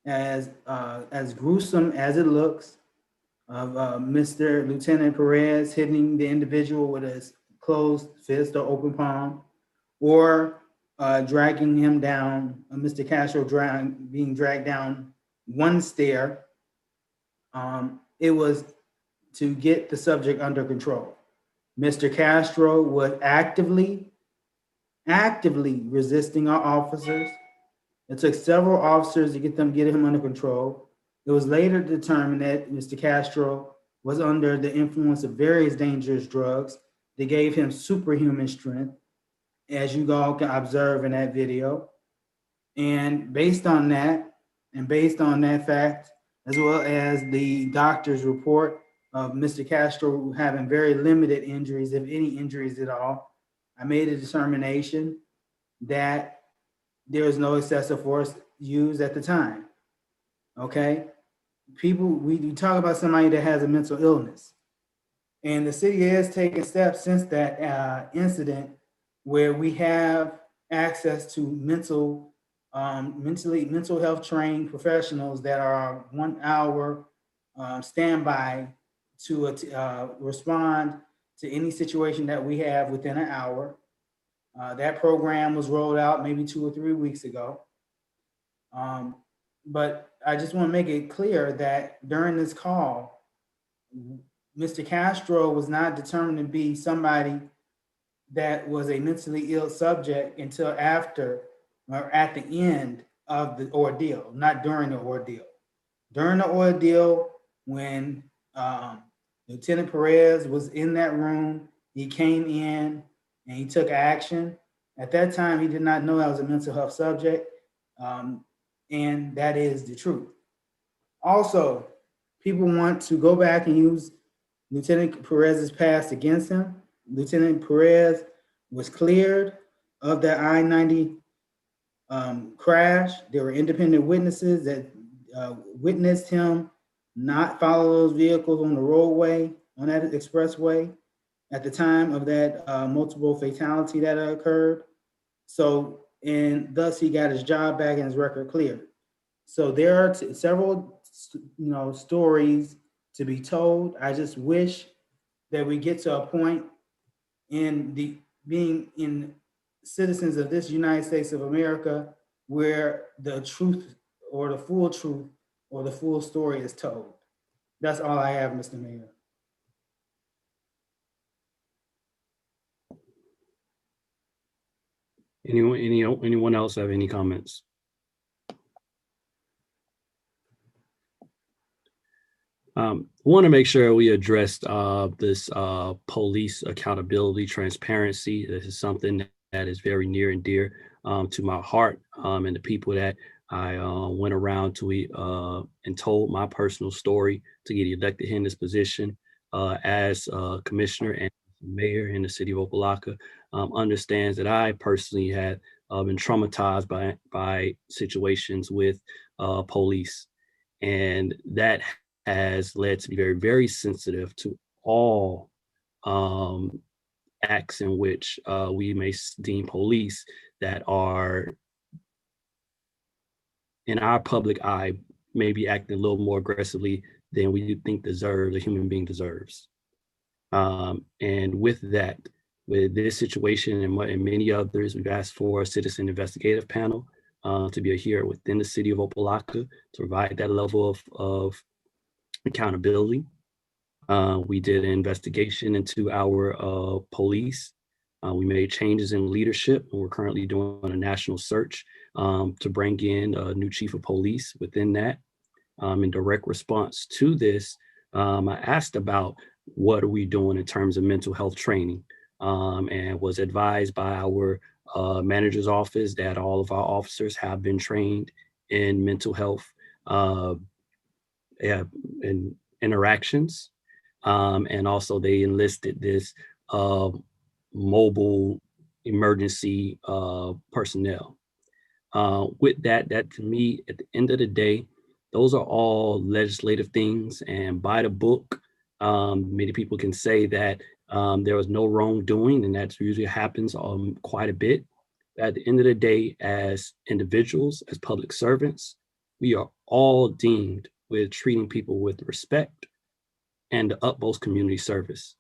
as gruesome as it looks, of Mr. Lieutenant Perez hitting the individual with a closed fist or open palm, or dragging him down, Mr. Castro being dragged down one stair. It was to get the subject under control. Mr. Castro was actively resisting our officers. It took several officers to get him under control. It was later determined that Mr. Castro was under the influence of various dangerous drugs. They gave him superhuman strength, as you all can observe in that video. And based on that fact, as well as the doctor's report of Mr. Castro having very limited injuries, if any injuries at all, I made a determination that there was no excessive force used at the time. Okay? We talk about somebody that has a mental illness. And the city has taken steps since that incident where we have access to mental health trained professionals that are 1 hour standby to respond to any situation that we have within an hour. That program was rolled out maybe 2 or 3 weeks ago. But I just want to make it clear that during this call, Mr. Castro was not determined to be somebody that was a mentally ill subject until after or at the end of the ordeal, not during the ordeal. During the ordeal, when Lieutenant Perez was in that room, he came in and he took action. At that time, he did not know I was a mental health subject, and that is the truth. Also, people want to go back and use Lieutenant Perez's past against him. Lieutenant Perez was cleared of that I-90 crash. There were independent witnesses that witnessed him not follow those vehicles on the roadway, on that expressway at the time of that multiple fatality that occurred. So, and thus he got his job back and his record cleared. So there are several, stories to be told. I just wish that we get to a point in being in citizens of this United States of America where the truth or the full truth or the full story is told. That's all I have, Mr. Mayor. Anyone else have any comments? Want to make sure we addressed this police accountability, transparency. This is something that is very near and dear to my heart and the people that I went around to and told my personal story to get elected in this position as commissioner and mayor in the city of Opa-locka. Understands that I personally had been traumatized by situations with police. And that has led to be very, very sensitive to all acts in which we may deem police that are, in our public eye, maybe acting a little more aggressively than we think a human being deserves. And with that, with this situation and many others, we've asked for a citizen investigative panel to be here within the city of Opa-locka to provide that level of accountability. We did an investigation into our police. We made changes in leadership, and we're currently doing a national search to bring in a new chief of police within that. In direct response to this, I asked about what are we doing in terms of mental health training, and was advised by our manager's office that all of our officers have been trained in mental health and interactions. And also they enlisted this mobile emergency personnel. With that to me, at the end of the day, those are all legislative things and by the book. Many people can say that there was no wrongdoing, and that usually happens quite a bit. At the end of the day, as individuals, as public servants, we are all deemed with treating people with respect and the utmost community service.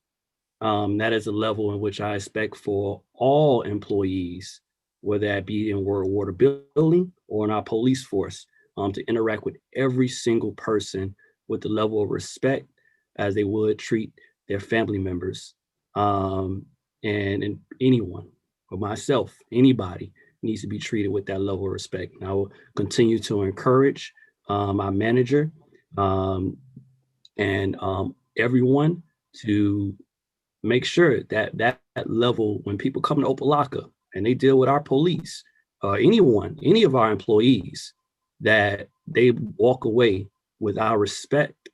That is a level in which I expect for all employees, whether that be in water building or in our police force, to interact with every single person with the level of respect as they would treat their family members. And anyone, or myself, anybody needs to be treated with that level of respect. And I will continue to encourage my manager and everyone to make sure that that level, when people come to Opa-locka and they deal with our police, anyone, any of our employees, that they walk away with our respect,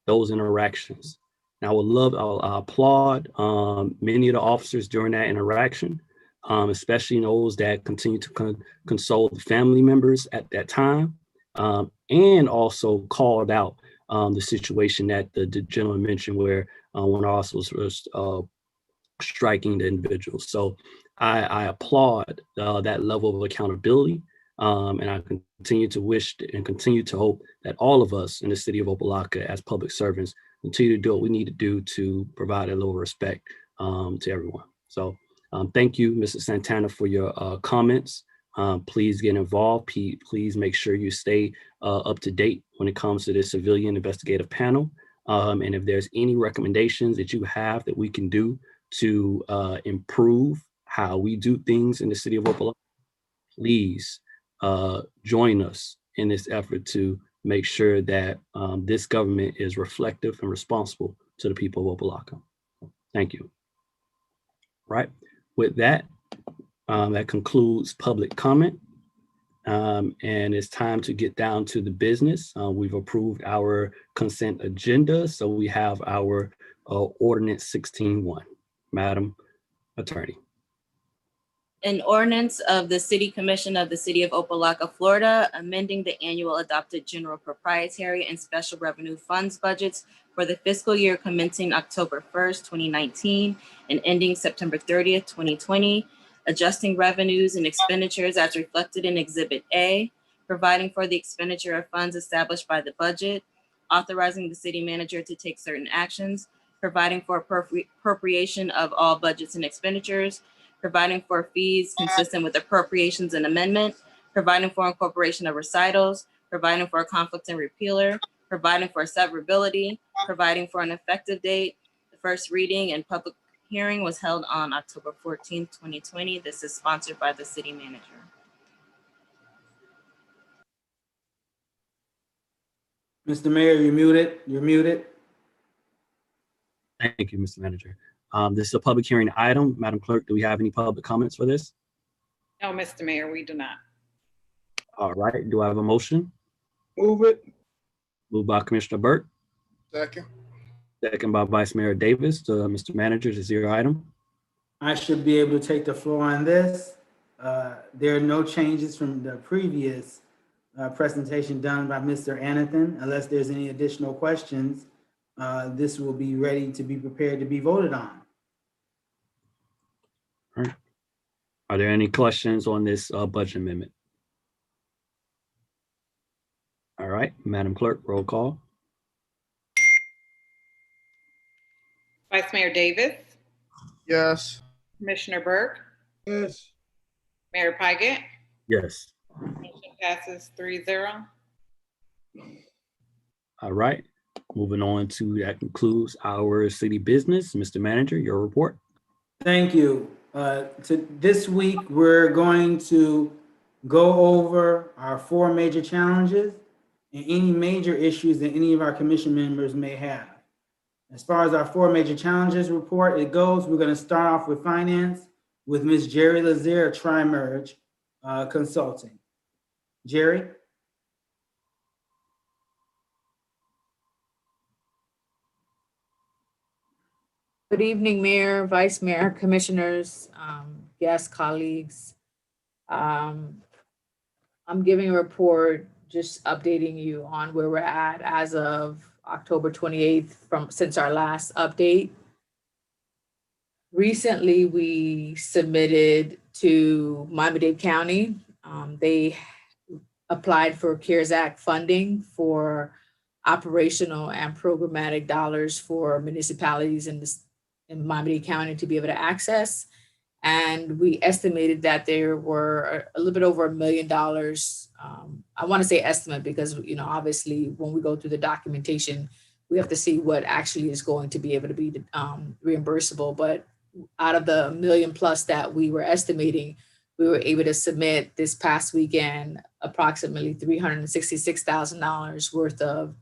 those interactions. And I applaud many of the officers during that interaction, especially those that continue to console the family members at that time, and also called out the situation that the gentleman mentioned where one officer was striking the individual. So I applaud that level of accountability. And I continue to wish and continue to hope that all of us in the city of Opa-locka as public servants continue to do what we need to do to provide a little respect to everyone. So thank you, Mr. Santana, for your comments. Please get involved. Please make sure you stay up to date when it comes to this civilian investigative panel. And if there's any recommendations that you have that we can do to improve how we do things in the city of Opa-locka, please join us in this effort to make sure that this government is reflective and responsible to the people of Opa-locka. Thank you. Right. With that, that concludes public comment. And it's time to get down to the business. We've approved our consent agenda. So we have our ordinance 16-1. Madam Attorney. An ordinance of the City Commission of the City of Opa-locka, Florida, amending the annual adopted general proprietary and special revenue funds budgets for the fiscal year commencing October 1st, 2019 and ending September 30th, 2020, adjusting revenues and expenditures as reflected in Exhibit A, providing for the expenditure of funds established by the budget, authorizing the city manager to take certain actions, providing for appropriation of all budgets and expenditures, providing for fees consistent with appropriations and amendment, providing for incorporation of recitals, providing for a conflict and repealer, providing for severability, providing for an effective date. The first reading and public hearing was held on October 14th, 2020. This is sponsored by the city manager. Mr. Mayor, you're muted. You're muted. Thank you, Mr. Manager. This is a public hearing item. Madam Clerk, do we have any public comments for this? No, Mr. Mayor, we do not. All right, do I have a motion? Move it. Moved by Commissioner Burke. Second. Second by Vice Mayor Davis. Mr. Manager, this is your item. I should be able to take the floor on this. There are no changes from the previous presentation done by Mr. Anathan. Unless there's any additional questions, this will be ready to be prepared to be voted on. All right. Are there any questions on this budget amendment? All right, Madam Clerk, roll call. Vice Mayor Davis, Yes. Commissioner Burke, Yes. Mayor Pygott. Yes. Motion passes 3-0. All right, moving on to, that concludes our city business. Mr. Manager, your report. Thank you. This week, we're going to go over our 4 major challenges and any major issues that any of our commission members may have. As far as our 4 major challenges report, it goes, we're going to start off with finance with Ms. Jerry Lazier, Tri-Merge Consulting. Jerry? Good evening, Mayor, Vice Mayor, Commissioners, guests, colleagues. I'm giving a report, just updating you on where we're at as of October 28th since our last update. Recently, we submitted to Miami-Dade County. They applied for CARES Act funding for operational and programmatic dollars for municipalities in Miami-Dade County to be able to access. And we estimated that there were a little bit over $1 million. I want to say estimate because, obviously when we go through the documentation, we have to see what actually is going to be able to be reimbursable. But out of the $1 million plus that we were estimating, we were able to submit this past weekend approximately $366,000 worth of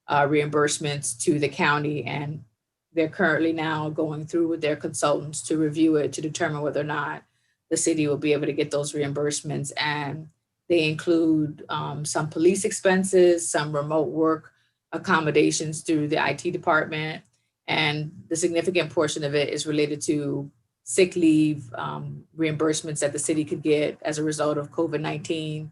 reimbursements to the county, and they're currently now going through with their consultants to review it to determine whether or not the city will be able to get those reimbursements. And they include some police expenses, some remote work accommodations through the IT department, and the significant portion of it is related to sick leave reimbursements that the city could get as a result of COVID-19.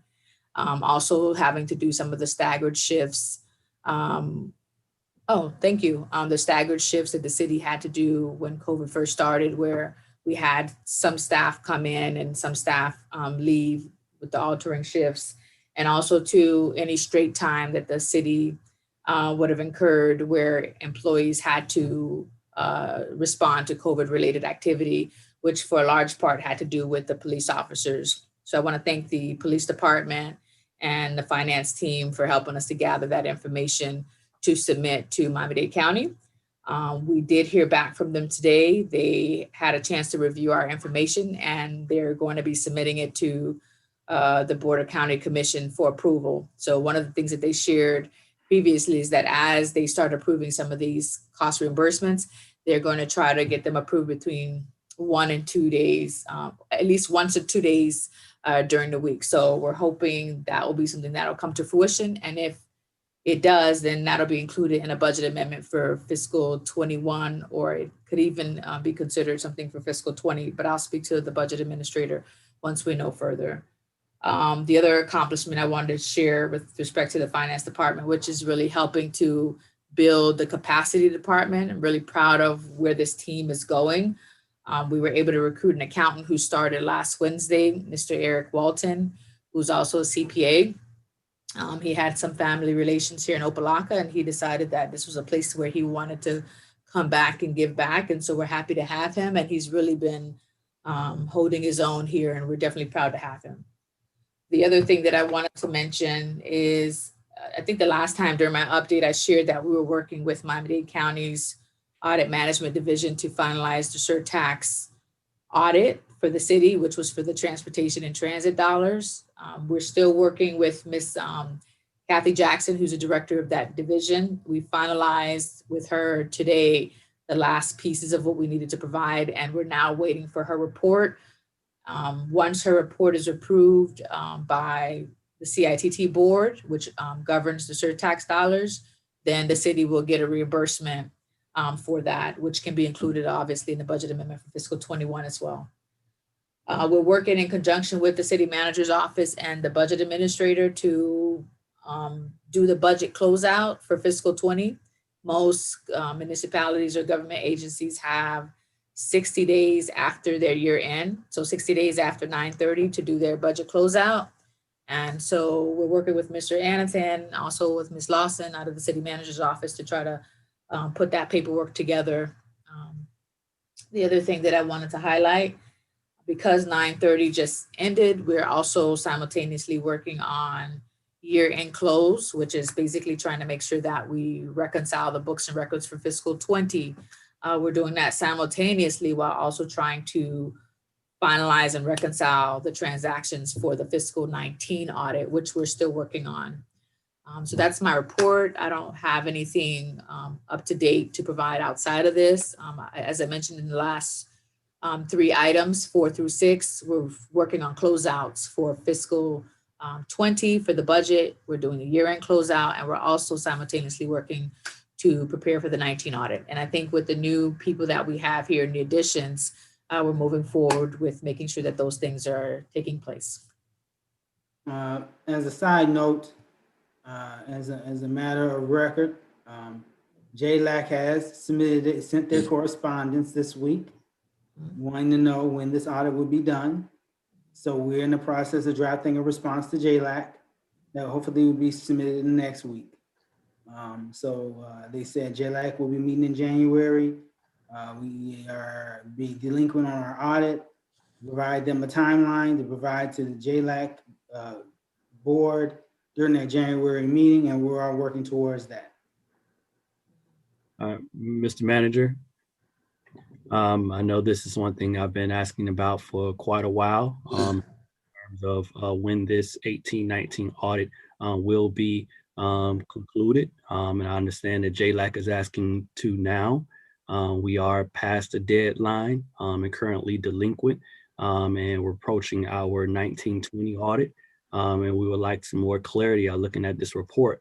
Also having to do some of the staggered shifts. Thank you. The staggered shifts that the city had to do when COVID first started, where we had some staff come in and some staff leave with the altering shifts, and also to any straight time that the city would have incurred where employees had to respond to COVID-related activity, which for a large part had to do with the police officers. So I want to thank the police department and the finance team for helping us to gather that information to submit to Miami-Dade County. We did hear back from them today. They had a chance to review our information, and they're going to be submitting it to the Board of County Commission for approval. So one of the things that they shared previously is that as they start approving some of these cost reimbursements, they're going to try to get them approved between 1 and 2 days, at least 1 to 2 days during the week. So we're hoping that will be something that will come to fruition. And if it does, then that'll be included in a budget amendment for fiscal 21, or it could even be considered something for fiscal 20, but I'll speak to the budget administrator once we know further. The other accomplishment I wanted to share with respect to the finance department, which is really helping to build the capacity department. I'm really proud of where this team is going. We were able to recruit an accountant who started last Wednesday, Mr. Eric Walton, who's also a CPA. He had some family relations here in Opa-locka, and he decided that this was a place where he wanted to come back and give back. And so we're happy to have him, and he's really been holding his own here, and we're definitely proud to have him. The other thing that I wanted to mention is, I think the last time during my update, I shared that we were working with Miami-Dade County's Audit Management Division to finalize the surtax audit for the city, which was for the transportation and transit dollars. We're still working with Miss Kathy Jackson, who's the director of that division. We finalized with her today the last pieces of what we needed to provide, and we're now waiting for her report. Once her report is approved by the CITT board, which governs the surtax dollars, then the city will get a reimbursement for that, which can be included obviously in the budget amendment for fiscal 21 as well. We're working in conjunction with the city manager's office and the budget administrator to do the budget closeout for fiscal 20. Most municipalities or government agencies have 60 days after their year end. So 60 days after 9/30 to do their budget closeout. And so we're working with Mr. Anathan, also with Ms. Lawson out of the city manager's office to try to put that paperwork together. The other thing that I wanted to highlight, because 9/30 just ended, we're also simultaneously working on year-end close, which is basically trying to make sure that we reconcile the books and records for fiscal 20. We're doing that simultaneously while also trying to finalize and reconcile the transactions for the fiscal 19 audit, which we're still working on. So that's my report. I don't have anything up to date to provide outside of this. As I mentioned in the last 3 items, 4 through 6, we're working on closeouts for fiscal 20 for the budget. We're doing a year-end closeout, and we're also simultaneously working to prepare for the 19 audit. And I think with the new people that we have here in the additions, we're moving forward with making sure that those things are taking place. As a side note, as a matter of record, JLAC has sent their correspondence this week, wanting to know when this audit will be done. So we're in the process of drafting a response to JLAC that hopefully will be submitted in the next week. They said JLAC will be meeting in January. We are being delinquent on our audit, provide them a timeline to provide to the JLAC board during their January meeting, and we're all working towards that. Mr. Manager, I know this is one thing I've been asking about for quite a while, in terms of when this 18-19 audit will be concluded. And I understand that JLAC is asking to now. We are past the deadline and currently delinquent, and we're approaching our 19-20 audit. And we would like some more clarity looking at this report.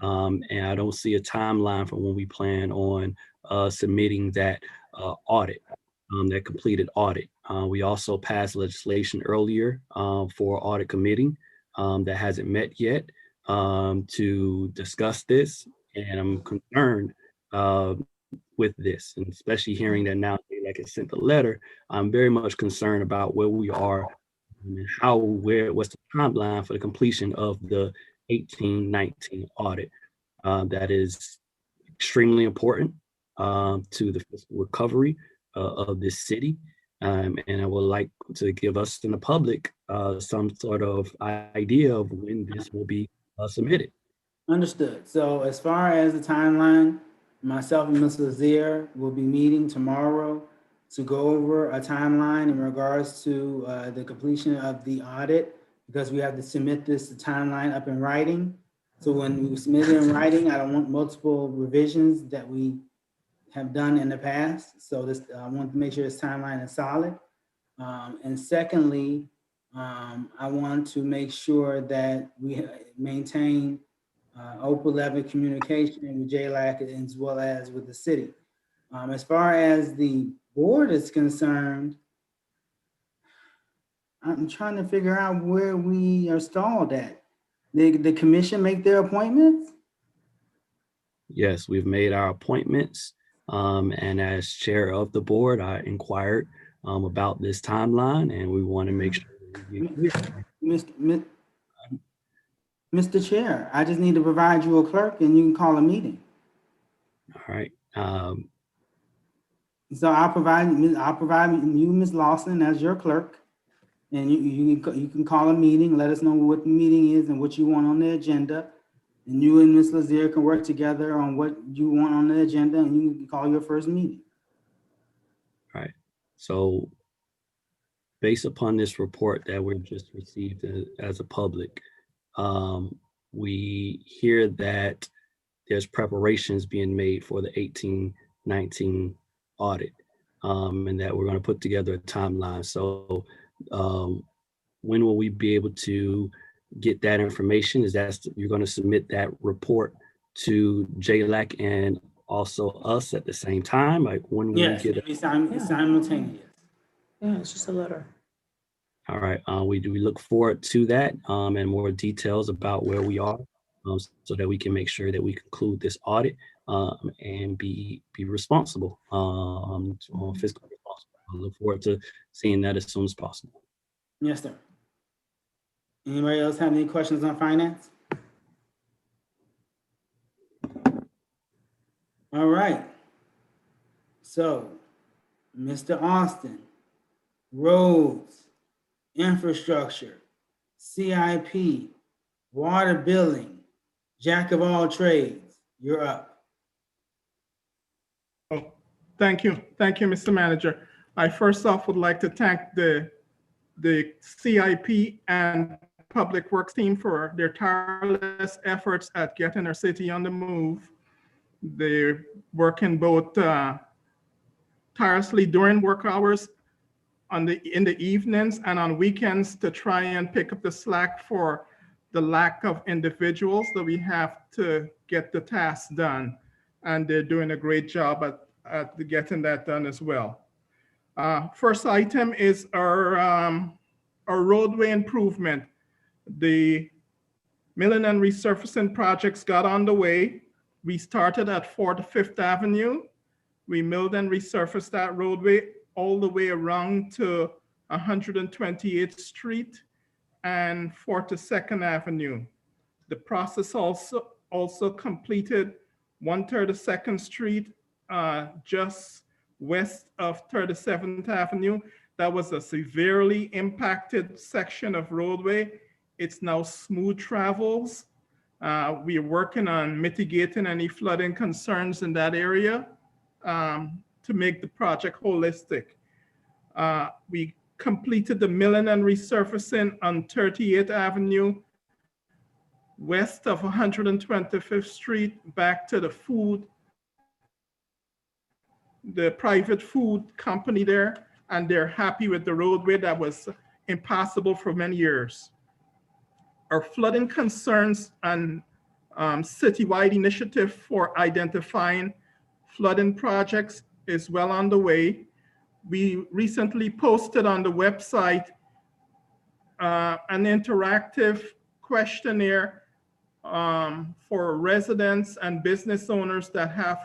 And I don't see a timeline for when we plan on submitting that audit, that completed audit. We also passed legislation earlier for audit committee that hasn't met yet to discuss this. And I'm concerned with this, and especially hearing that now like it sent the letter, I'm very much concerned about where we are and what's the timeline for the completion of the 18-19 audit. That is extremely important to the fiscal recovery of this city. And I would like to give us in the public some sort of idea of when this will be submitted. Understood. So as far as the timeline, myself and Ms. Lazier will be meeting tomorrow to go over a timeline in regards to the completion of the audit, because we have to submit this timeline up in writing. So when we submit it in writing, I don't want multiple revisions that we have done in the past. So this, I want to make sure this timeline is solid. And secondly, I want to make sure that we maintain open level communication with JLAC as well as with the city. As far as the board is concerned, I'm trying to figure out where we are stalled at. The commission make their appointments? Yes, we've made our appointments. And as chair of the board, I inquired about this timeline, and we want to make sure. Mr. Chair, I just need to provide you a clerk and you can call a meeting. All right. So I'll provide you, Ms. Lawson, as your clerk, and you can call a meeting, let us know what the meeting is and what you want on the agenda. And you and Ms. Lazier can work together on what you want on the agenda, and you can call your first meeting. All right. So based upon this report that we've just received as a public, we hear that there's preparations being made for the 18-19 audit, and that we're going to put together a timeline. So when will we be able to get that information? Is that you're going to submit that report to JLAC and also us at the same time? Like when will yes, we get it? It's simultaneous. Yeah, it's just a letter. All right, we look forward to that and more details about where we are so that we can make sure that we conclude this audit and be responsible, fiscally responsible. I look forward to seeing that as soon as possible. Yes, sir. Anybody else have any questions on finance? All right. So, Mr. Austin, roads, infrastructure, CIP, water billing, jack of all trades, you're up. Oh, thank you. Thank you, Mr. Manager. I first off would like to thank the CIP and Public Works team for their tireless efforts at getting our city on the move. They're working both tirelessly during work hours in the evenings and on weekends to try and pick up the slack for the lack of individuals that we have to get the tasks done. And they're doing a great job at getting that done as well. First item is our roadway improvement. The milling and resurfacing projects got on the way. We started at 4th to 5th Avenue. We milled and resurfaced that roadway all the way around to 128th Street and 4th to 2nd Avenue. The process also completed 132nd Street, just west of 37th Avenue. That was a severely impacted section of roadway. It's now smooth travels. We are working on mitigating any flooding concerns in that area to make the project holistic. We completed the milling and resurfacing on 38th Avenue, west of 125th Street, back to the private food company there, and they're happy with the roadway that was impassable for many years. Our flooding concerns and citywide initiative for identifying flooding projects is well on the way. We recently posted on the website an interactive questionnaire for residents and business owners that have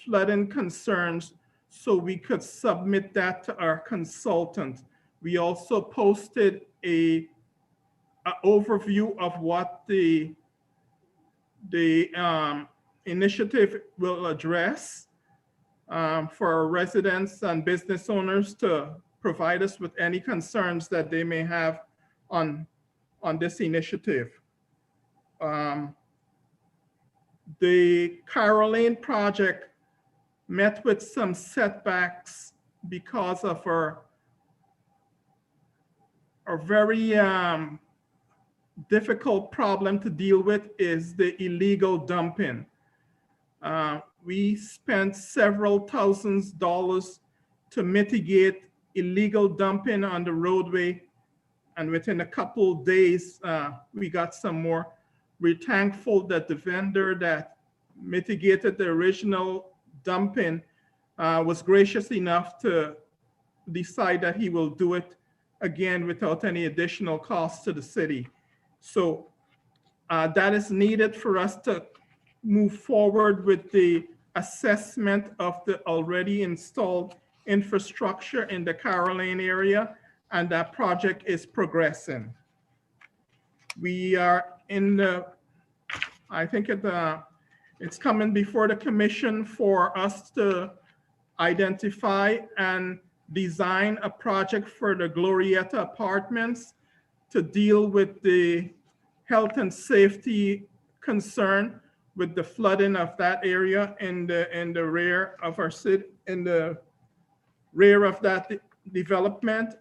flooding concerns, so we could submit that to our consultant. We also posted an overview of what the initiative will address for our residents and business owners to provide us with any concerns that they may have on this initiative. The Carroll Lane project met with some setbacks because of our very difficult problem to deal with is the illegal dumping. We spent several $1,000s to mitigate illegal dumping on the roadway, and within a couple of days, we got some more. We're thankful that the vendor that mitigated the original dumping was gracious enough to decide that he will do it again without any additional cost to the city. So that is needed for us to move forward with the assessment of the already installed infrastructure in the Carroll Lane area, and that project is progressing. We are I think it's coming before the commission for us to identify and design a project for the Glorietta Apartments to deal with the health and safety concern with the flooding of that area in the rear of our city, in the rear of that development,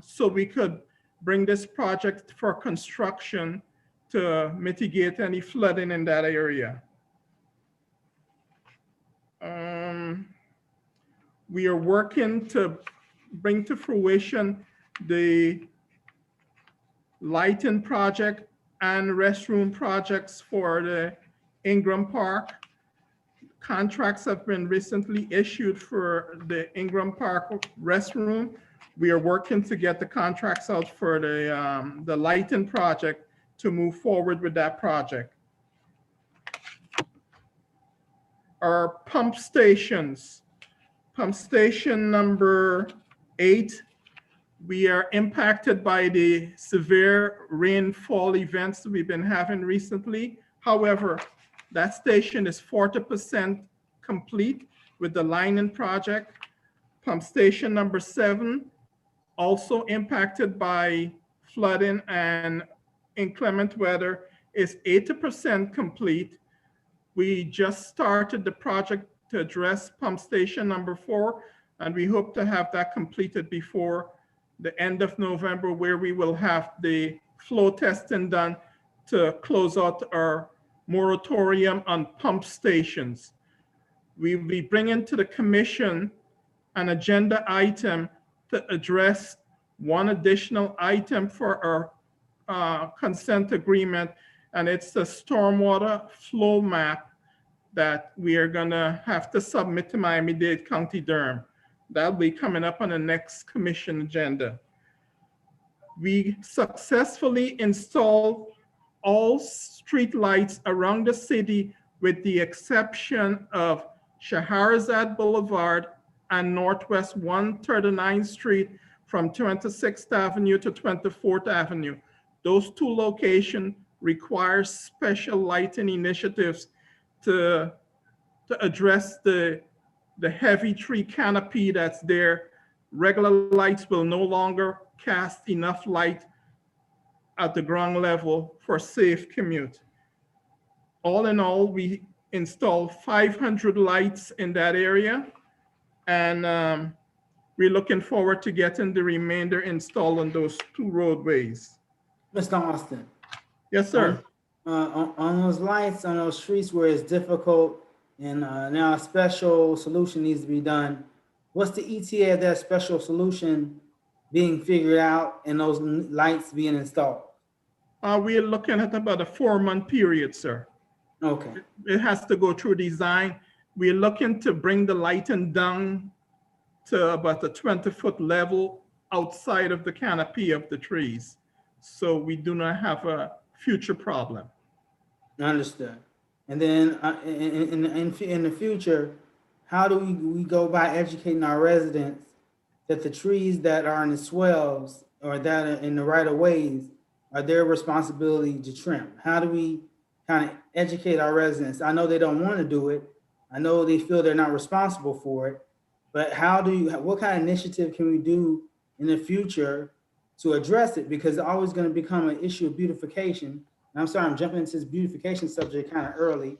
so we could bring this project for construction to mitigate any flooding in that area. We are working to bring to fruition the lighting project and restroom projects for the Ingram Park. Contracts have been recently issued for the Ingram Park restroom. We are working to get the contracts out for the lighting project to move forward with that project. Our pump stations, pump station number 8, we are impacted by the severe rainfall events that we've been having recently. However, that station is 40% complete with the lining project. Pump station number 7, also impacted by flooding and inclement weather, is 80% complete. We just started the project to address pump station number 4, and we hope to have that completed before the end of November, where we will have the flow testing done to close out our moratorium on pump stations. We will be bringing to the commission an agenda item to address one additional item for our consent agreement, and it's the stormwater flow map that we are gonna have to submit to Miami-Dade County Durham. That'll be coming up on the next commission agenda. We successfully installed all street lights around the city with the exception of Shahrazad Boulevard and Northwest 139th Street from 26th Avenue to 24th Avenue. Those 2 locations require special lighting initiatives to address the heavy tree canopy that's there. Regular lights will no longer cast enough light at the ground level for safe commute. All in all, we installed 500 lights in that area, and we're looking forward to getting the remainder installed on those 2 roadways. Mr. Austin. Yes, sir. On those lights, on those streets where it's difficult and now a special solution needs to be done, what's the ETA of that special solution being figured out and those lights being installed? We're looking at about a 4-month period, sir. Okay. It has to go through design. We're looking to bring the lighting down to about a 20-foot level outside of the canopy of the trees, so we do not have a future problem. Understood. And then in the future, how do we go by educating our residents that the trees that are in the swells or that are in the right of ways are their responsibility to trim? How do we kind of educate our residents? I know they don't want to do it. I know they feel they're not responsible for it, but what kind of initiative can we do in the future to address it? Because it's always going to become an issue of beautification. And I'm sorry, I'm jumping into this beautification subject kind of early,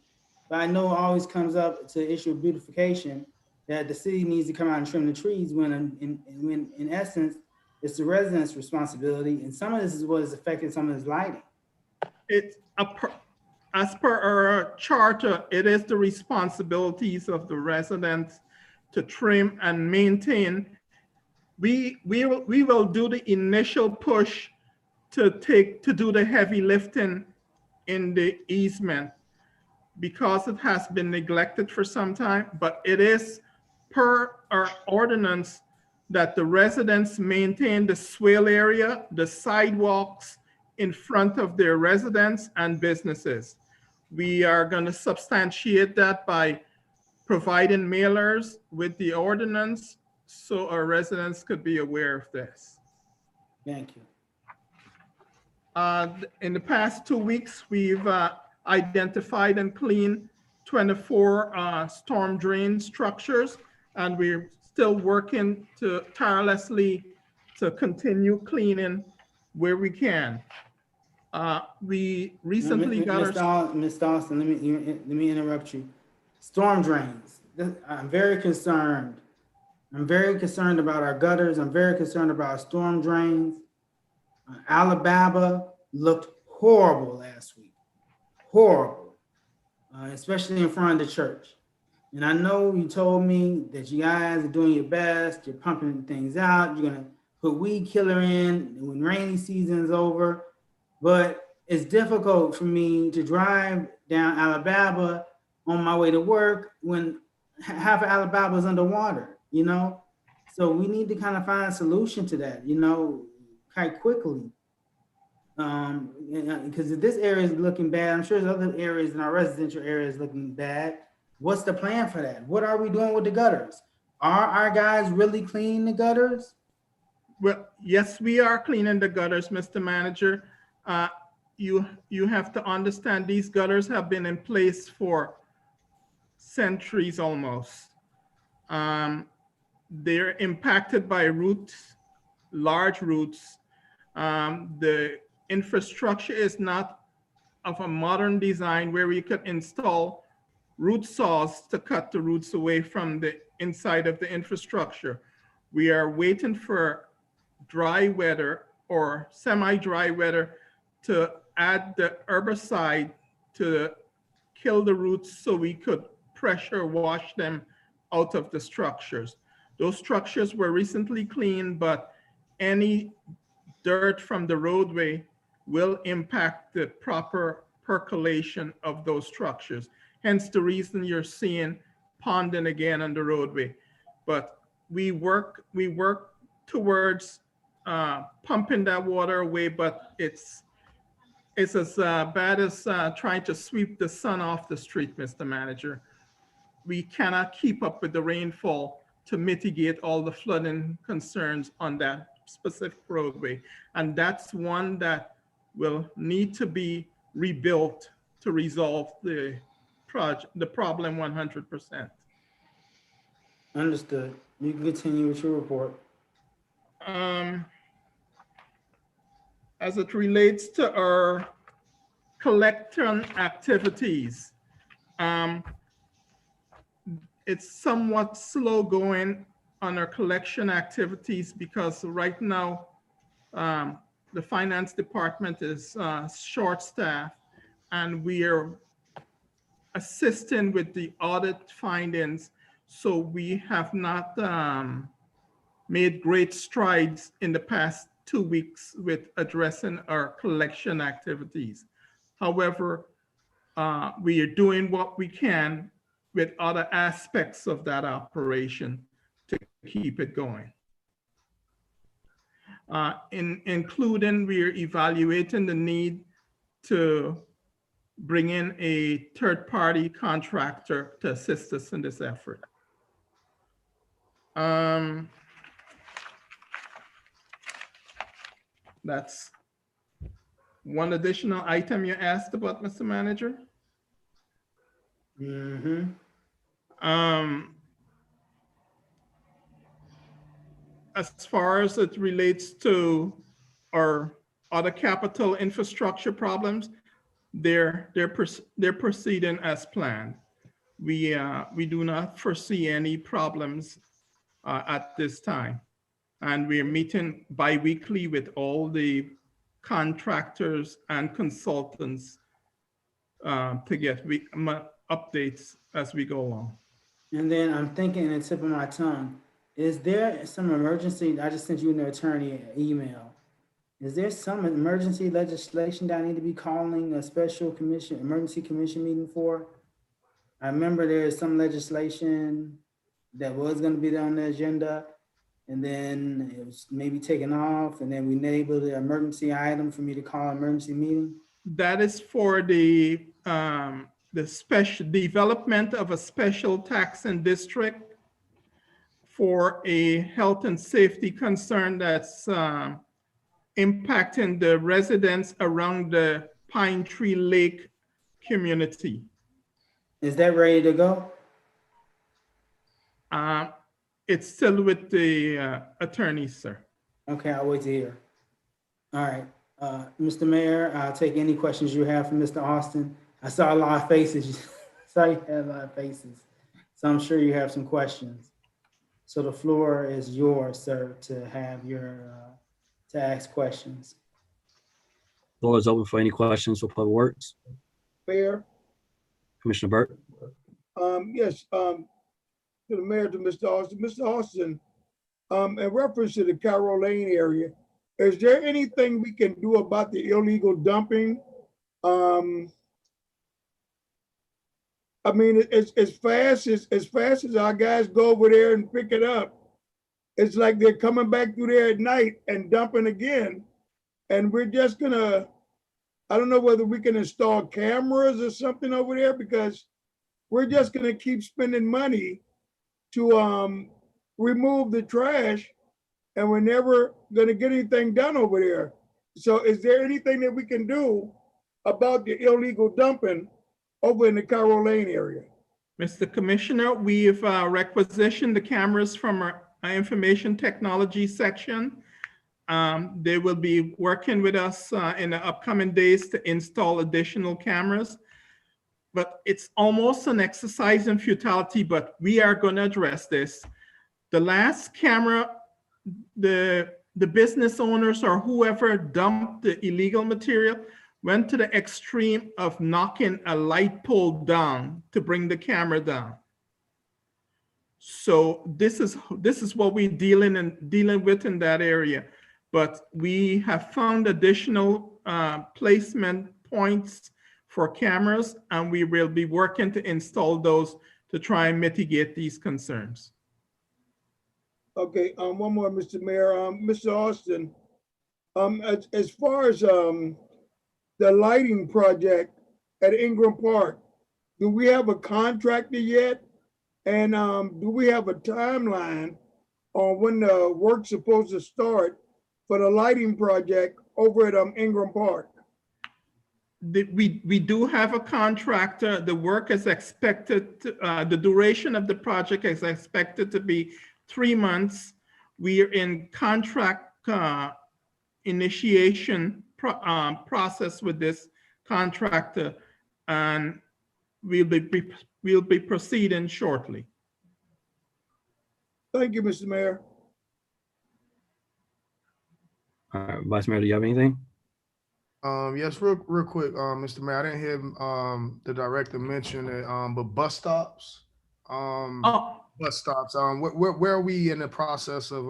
but I know it always comes up to the issue of beautification, that the city needs to come out and trim the trees when in essence, it's the residents' responsibility. And some of this is what is affecting some of this lighting. As per our charter, it is the responsibilities of the residents to trim and maintain. We will do the initial push to do the heavy lifting in the easement because it has been neglected for some time, but it is per our ordinance that the residents maintain the swale area, the sidewalks in front of their residents and businesses. We are going to substantiate that by providing mailers with the ordinance so our residents could be aware of this. Thank you. In the past 2 weeks, we've identified and cleaned 24 storm drain structures, and we're still working tirelessly to continue cleaning where we can. We recently got Mr. Austin, let me interrupt you. Storm drains. I'm very concerned. I'm very concerned about our gutters. I'm very concerned about our storm drains. Alabama looked horrible last week. Horrible. Especially in front of the church. And I know you told me that you guys are doing your best. You're pumping things out. You're going to put weed killer in when rainy season is over. But it's difficult for me to drive down Alabama on my way to work when half of Alabama is underwater, you know? So we need to kind of find a solution to that, you know, quite quickly. Because if this area is looking bad, I'm sure there's other areas in our residential areas looking bad. What's the plan for that? What are we doing with the gutters? Are our guys really cleaning the gutters? Well, yes, we are cleaning the gutters, Mr. Manager. You have to understand these gutters have been in place for centuries almost. They're impacted by roots, large roots. The infrastructure is not of a modern design where we could install root saws to cut the roots away from the inside of the infrastructure. We are waiting for dry weather or semi-dry weather to add the herbicide to kill the roots so we could pressure wash them out of the structures. Those structures were recently cleaned, but any dirt from the roadway will impact the proper percolation of those structures. Hence the reason you're seeing ponding again on the roadway. But we work towards pumping that water away, but it's as bad as trying to sweep the sun off the street, Mr. Manager. We cannot keep up with the rainfall to mitigate all the flooding concerns on that specific roadway. And that's one that will need to be rebuilt to resolve the problem 100%. Understood. You can continue with your report. As it relates to our collection activities, it's somewhat slow going on our collection activities because right now the finance department is short-staffed, and we are assisting with the audit findings. So we have not made great strides in the past 2 weeks with addressing our collection activities. However, we are doing what we can with other aspects of that operation to keep it going. Including, we are evaluating the need to bring in a third-party contractor to assist us in this effort. That's one additional item you asked about, Mr. Manager. Mm-hmm. As far as it relates to our other capital infrastructure problems, they're proceeding as planned. We do not foresee any problems at this time. And we're meeting bi-weekly with all the contractors and consultants to get updates as we go along. And then I'm thinking at the tip of my tongue, is there some emergency? I just sent you an attorney email. Is there some emergency legislation that I need to be calling a special commission, emergency commission meeting for? I remember there's some legislation that was going to be on the agenda, and then it was maybe taken off, and then we enabled the emergency item for me to call an emergency meeting. That is for the special development of a special taxing district for a health and safety concern that's impacting the residents around the Pine Tree Lake community. Is that ready to go? It's still with the attorneys, sir. Okay, I'll wait to hear. All right, Mr. Mayor, I'll take any questions you have from Mr. Austin. I saw a lot of faces. Saw you had a lot of faces. So I'm sure you have some questions. So the floor is yours, sir, to have your, to ask questions. Floor is open for any questions for Public Works. Mayor? Commissioner Burt. Yes, to the mayor, to Mr. Austin. Mr. Austin, in reference to the Carroll Lane area, is there anything we can do about the illegal dumping? I mean, as fast as our guys go over there and pick it up, it's like they're coming back through there at night and dumping again. And we're just gonna, I don't know whether we can install cameras or something over there, because we're just gonna keep spending money to remove the trash, and we're never gonna get anything done over there. So is there anything that we can do about the illegal dumping over in the Cairo Lane area? Mr. Commissioner, we've requisitioned the cameras from our information technology section. They will be working with us in the upcoming days to install additional cameras. But it's almost an exercise in futility, but we are going to address this. The last camera, the business owners or whoever dumped the illegal material went to the extreme of knocking a light pole down to bring the camera down. So this is what we're dealing with in that area. But we have found additional placement points for cameras, and we will be working to install those to try and mitigate these concerns. Okay, one more, Mr. Mayor. Mr. Austin, as far as the lighting project at Ingram Park, do we have a contractor yet? And do we have a timeline on when the work's supposed to start for the lighting project over at Ingram Park? We do have a contractor. The work is expected to, the duration of the project is expected to be 3 months. We are in contract initiation process with this contractor, and we'll be proceeding shortly. Thank you, Mr. Mayor. All right, Vice Mayor, do you have anything? Yes, real quick, Mr. Mayor, I didn't hear the director mention it, but bus stops. Bus stops. Where are we in the process of?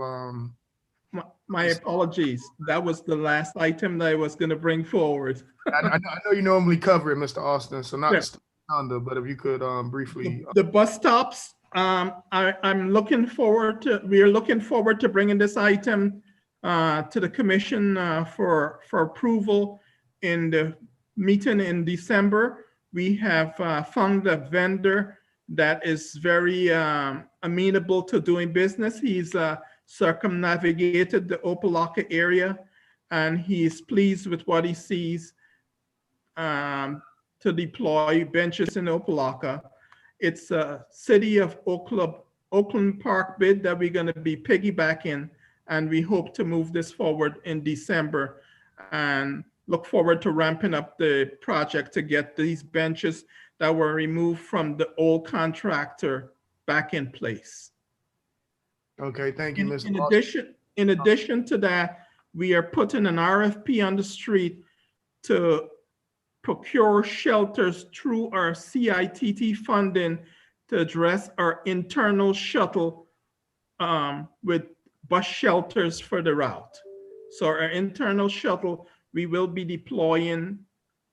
My apologies. That was the last item that I was going to bring forward. I know you normally cover it, Mr. Austin, so not under, but if you could briefly. The bus stops. I'm looking forward to. We are looking forward to bringing this item to the commission for approval in the meeting in December. We have found a vendor that is very amenable to doing business. He's circumnavigated the Opa-locka area, and he's pleased with what he sees to deploy benches in Opa-locka. It's a City of Oakland Park bid that we're going to be piggybacking, and we hope to move this forward in December and look forward to ramping up the project to get these benches that were removed from the old contractor back in place. Okay, thank you, Mr. In addition to that, we are putting an RFP on the street to procure shelters through our CITT funding to address our internal shuttle with bus shelters for the route. So our internal shuttle, we will be deploying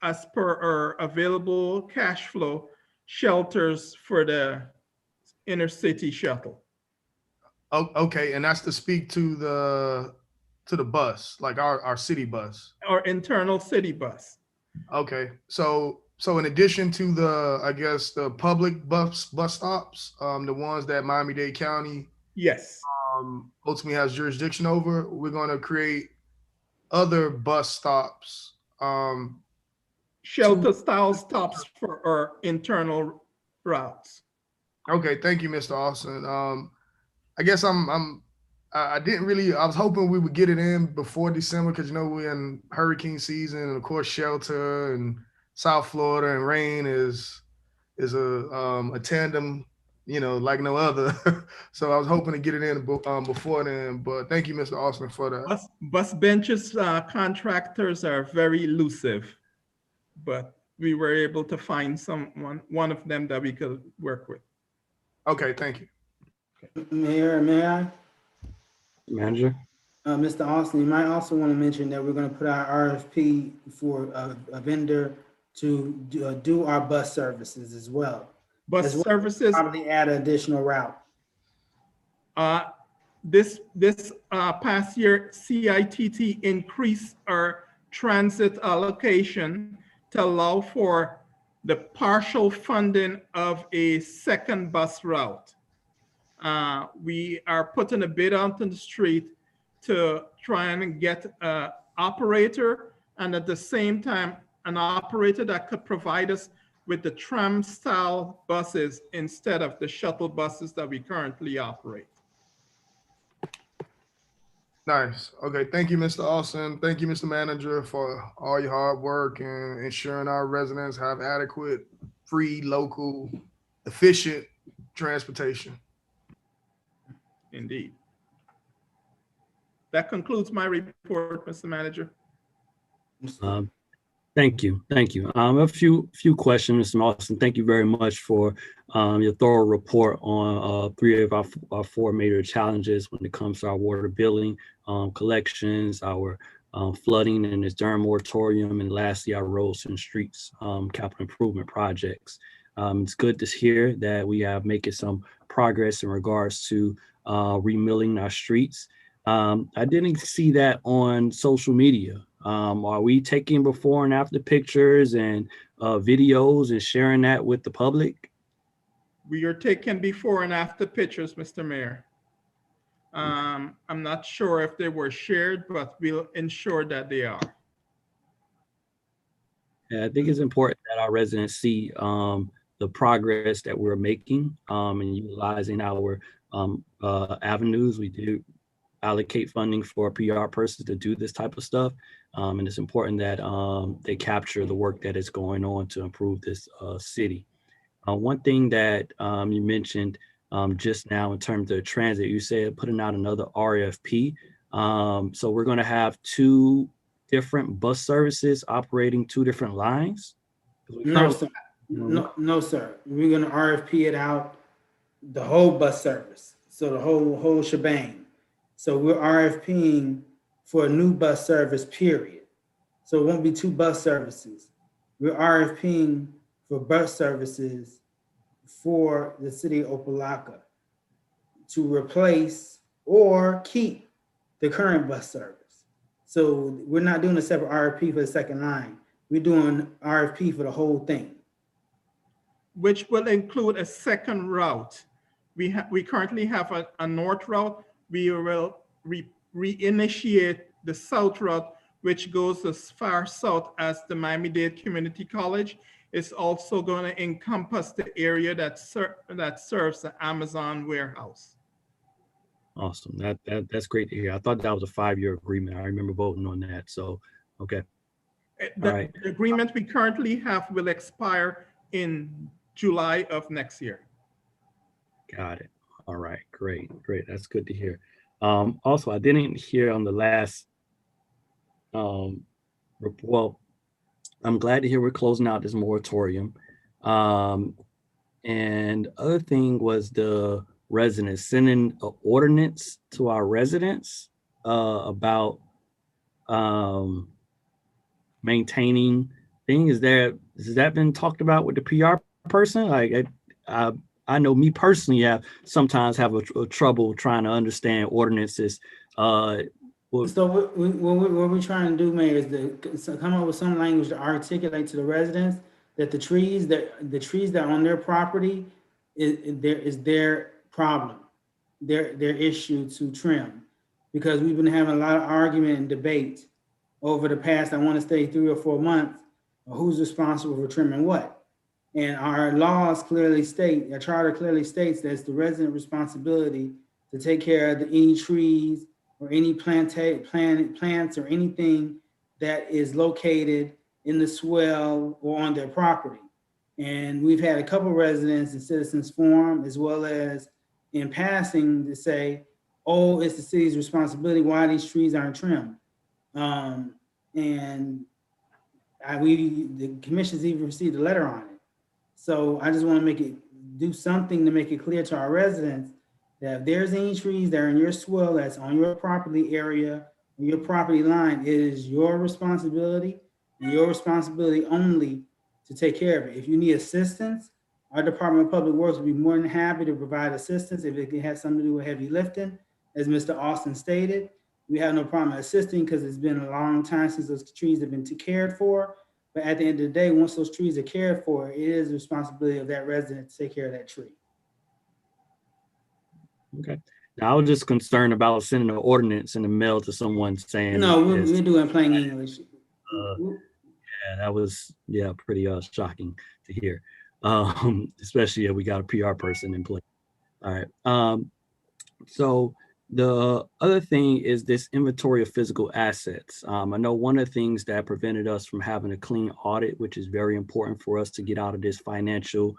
as per our available cash flow shelters for the inner city shuttle. Oh, okay, and that's to speak to the bus, like our city bus. Our internal city bus. Okay, so in addition to the, I guess, the public bus stops, the ones that Miami-Dade County ultimately has jurisdiction over, we're going to create other bus stops, shelter style stops for our internal routes. Okay, thank you, Mr. Austin. I guess I didn't really, I was hoping we would get it in before December, because, you know, we're in hurricane season, and of course shelter and South Florida and rain is a tandem, you know, like no other. So I was hoping to get it in before then, but thank you, Mr. Austin, for that. Bus benches contractors are very elusive, but we were able to find one of them that we could work with. Okay, thank you. Mayor, may I? Manager? Mr. Austin, you might also want to mention that we're going to put out RFP for a vendor to do our bus services as well. Services? Probably add an additional route. this past year, CITT increased our transit allocation to allow for the partial funding of a second bus route. We are putting a bid out on the street to try and get an operator, and at the same time, an operator that could provide us with the tram style buses instead of the shuttle buses that we currently operate. Nice. Okay. Thank you, Mr. Austin. Thank you, Mr. Manager, for all your hard work and ensuring our residents have adequate, free, local, efficient transportation. Indeed. That concludes my report, Mr. Manager. Thank you. A few questions, Mr. Austin. Thank you very much for your thorough report on 3 of our 4 major challenges when it comes to our water billing, collections, our flooding and its during moratorium, and lastly, our roads and streets capital improvement projects. It's good to hear that we have making some progress in regards to remilling our streets. I didn't see that on social media. Are we taking before and after pictures and videos and sharing that with the public? We are taking before and after pictures, Mr. Mayor. I'm not sure if they were shared, but we'll ensure that they are. Yeah, I think it's important that our residents see the progress that we're making and utilizing our avenues. We do allocate funding for PR persons to do this type of stuff. And it's important that they capture the work that is going on to improve this city. One thing that you mentioned just now in terms of transit, you said putting out another RFP. So we're going to have 2 different bus services operating 2 different lines? No, sir. No, sir. We're going to RFP it out, the whole bus service. So the whole shebang. So we're RFPing for a new bus service, period. So it won't be 2 bus services. We're RFPing for bus services for the city of Opa-locka to replace or keep the current bus service. So we're not doing a separate RFP for the second line. We're doing RFP for the whole thing. Which will include a second route. We currently have a north route. We will reinitiate the south route, which goes as far south as the Miami-Dade Community College. It's also going to encompass the area that serves the Amazon warehouse. Awesome. That's great to hear. I thought that was a 5-year agreement. I remember voting on that. So, okay. The agreement we currently have will expire in July of next year. Got it. All right. Great. That's good to hear. Also, I didn't hear on the last, well, I'm glad to hear we're closing out this moratorium. And other thing was the residents sending an ordinance to our residents about maintaining things. Has that been talked about with the PR person? Like I know me personally sometimes have a trouble trying to understand ordinances. So what we're trying to do, Mayor, is to come up with some language to articulate to the residents that the trees that are on their property is their problem, their issue to trim, because we've been having a lot of argument and debate over the past, I want to say 3 or 4 months, of who's responsible for trimming what. And our laws clearly state, our charter clearly states that it's the resident responsibility to take care of any trees or any plants or anything that is located in the swell or on their property. And we've had a couple residents and citizens forum, as well as in passing, to say, oh, it's the city's responsibility why these trees aren't trimmed. And the commission's even received a letter on it. So I just want to do something to make it clear to our residents that if there's any trees that are in your swell that's on your property area, your property line, it is your responsibility and your responsibility only to take care of it. If you need assistance, our Department of Public Works will be more than happy to provide assistance if it has something to do with heavy lifting. As Mr. Austin stated, we have no problem assisting because it's been a long time since those trees have been cared for. But at the end of the day, once those trees are cared for, it is the responsibility of that resident to take care of that tree. Okay. Now, I was just concerned about sending an ordinance in the mail to someone saying. No, we're doing plain English. Yeah, that was pretty shocking to hear. Especially if we got a PR person in place. All right. So the other thing is this inventory of physical assets. I know one of the things that prevented us from having a clean audit, which is very important for us to get out of this financial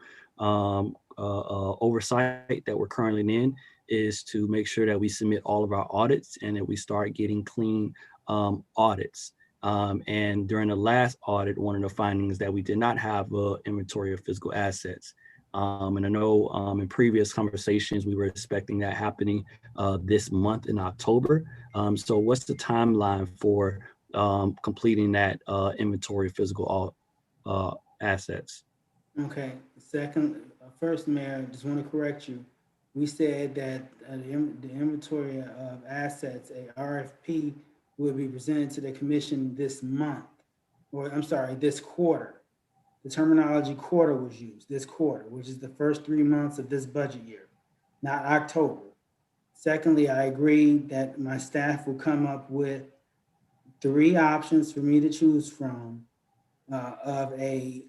oversight that we're currently in, is to make sure that we submit all of our audits and that we start getting clean audits. And during the last audit, one of the findings that we did not have an inventory of physical assets. And I know in previous conversations, we were expecting that happening this month in October. So what's the timeline for completing that inventory of physical assets? Okay, first, Mayor, just want to correct you. We said that the inventory of assets, a RFP, will be presented to the commission this month, or I'm sorry, this quarter. The terminology quarter was used, this quarter, which is the first 3 months of this budget year, not October. Secondly, I agree that my staff will come up with 3 options for me to choose from of a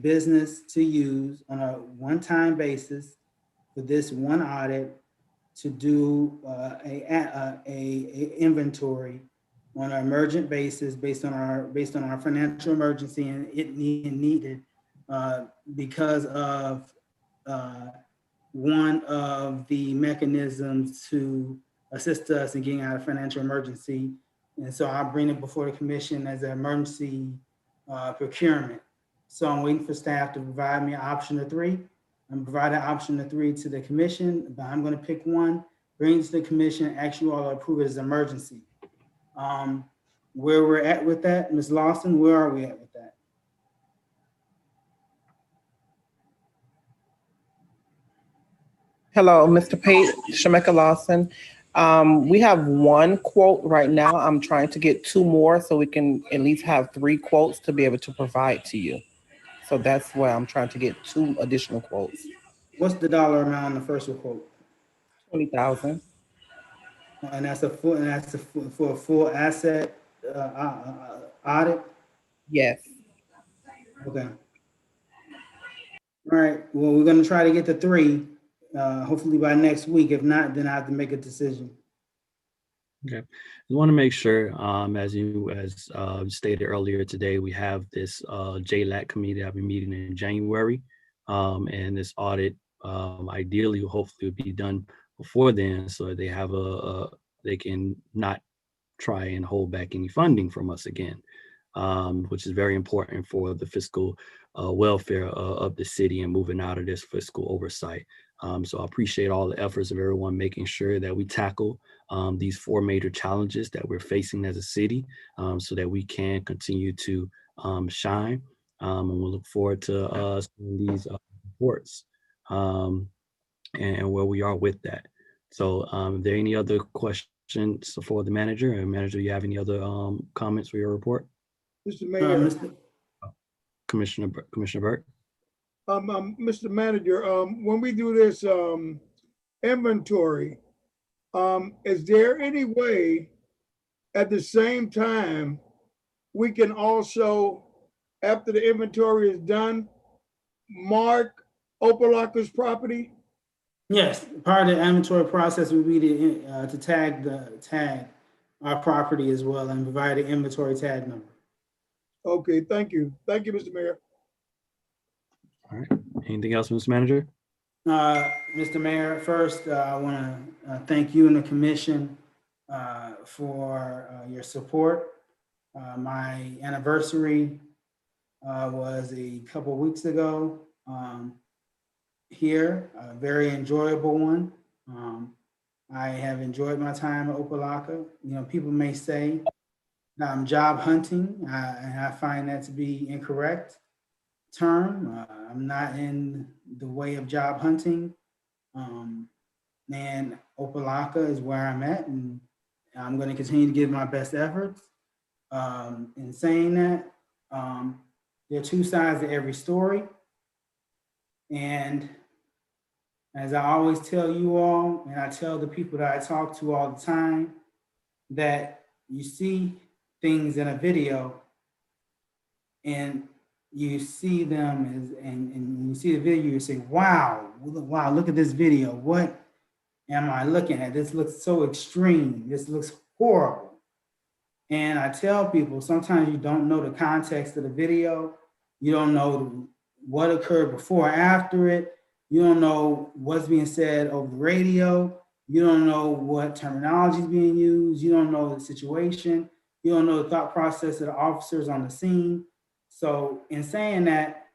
business to use on a one-time basis for this one audit to do a inventory on an emergent basis based on our financial emergency and it needed because of one of the mechanisms to assist us in getting out of financial emergency. And so I'll bring it before the commission as an emergency procurement. So I'm waiting for staff to provide me an option of 3. I'm providing option of 3 to the commission, but I'm going to pick one, bring it to the commission, ask you all to approve it as emergency. Where we're at with that, Ms. Lawson, where are we at with that? Hello, Mr. Pate, Shameka Lawson. We have 1 quote right now. I'm trying to get 2 more so we can at least have 3 quotes to be able to provide to you. So that's why I'm trying to get 2 additional quotes. What's the dollar amount on the first quote? $20,000. And that's for a full asset audit? Yes. Okay. All right. Well, we're going to try to get to 3, hopefully by next week. If not, then I have to make a decision. Okay. We want to make sure, as stated earlier today, we have this JLAC committee that will be meeting in January. And this audit, ideally, hopefully, will be done before then, so they have they can not try and hold back any funding from us again, which is very important for the fiscal welfare of the city and moving out of this fiscal oversight. So I appreciate all the efforts of everyone making sure that we tackle these 4 major challenges that we're facing as a city, so that we can continue to shine. And we'll look forward to seeing these reports and where we are with that. So are there any other questions for the manager? And manager, you have any other comments for your report? Mr. Mayor. Commissioner Burke. Mr. Manager, when we do this inventory, is there any way at the same time we can also, after the inventory is done, mark Opa-locka's property? Yes, part of the inventory process would be to tag our property as well and provide an inventory tag number. Okay, thank you. Thank you, Mr. Mayor. All right. Anything else, Mr. Manager? Mr. Mayor, first, I want to thank you and the commission for your support. My anniversary was a couple of weeks ago here, a very enjoyable one. I have enjoyed my time at Opa-locka. You know, people may say that I'm job hunting, and I find that to be incorrect term. I'm not in the way of job hunting. And Opa-locka is where I'm at, and I'm going to continue to give my best efforts. In saying that, there are two sides to every story. And as I always tell you all, and I tell the people that I talk to all the time, that you see things in a video and you see them as, and you see the video, you say, wow, look at this video. What am I looking at? This looks so extreme. This looks horrible. And I tell people, sometimes you don't know the context of the video. You don't know what occurred before or after it. You don't know what's being said over the radio. You don't know what terminology is being used. You don't know the situation. You don't know the thought process of the officers on the scene. So in saying that,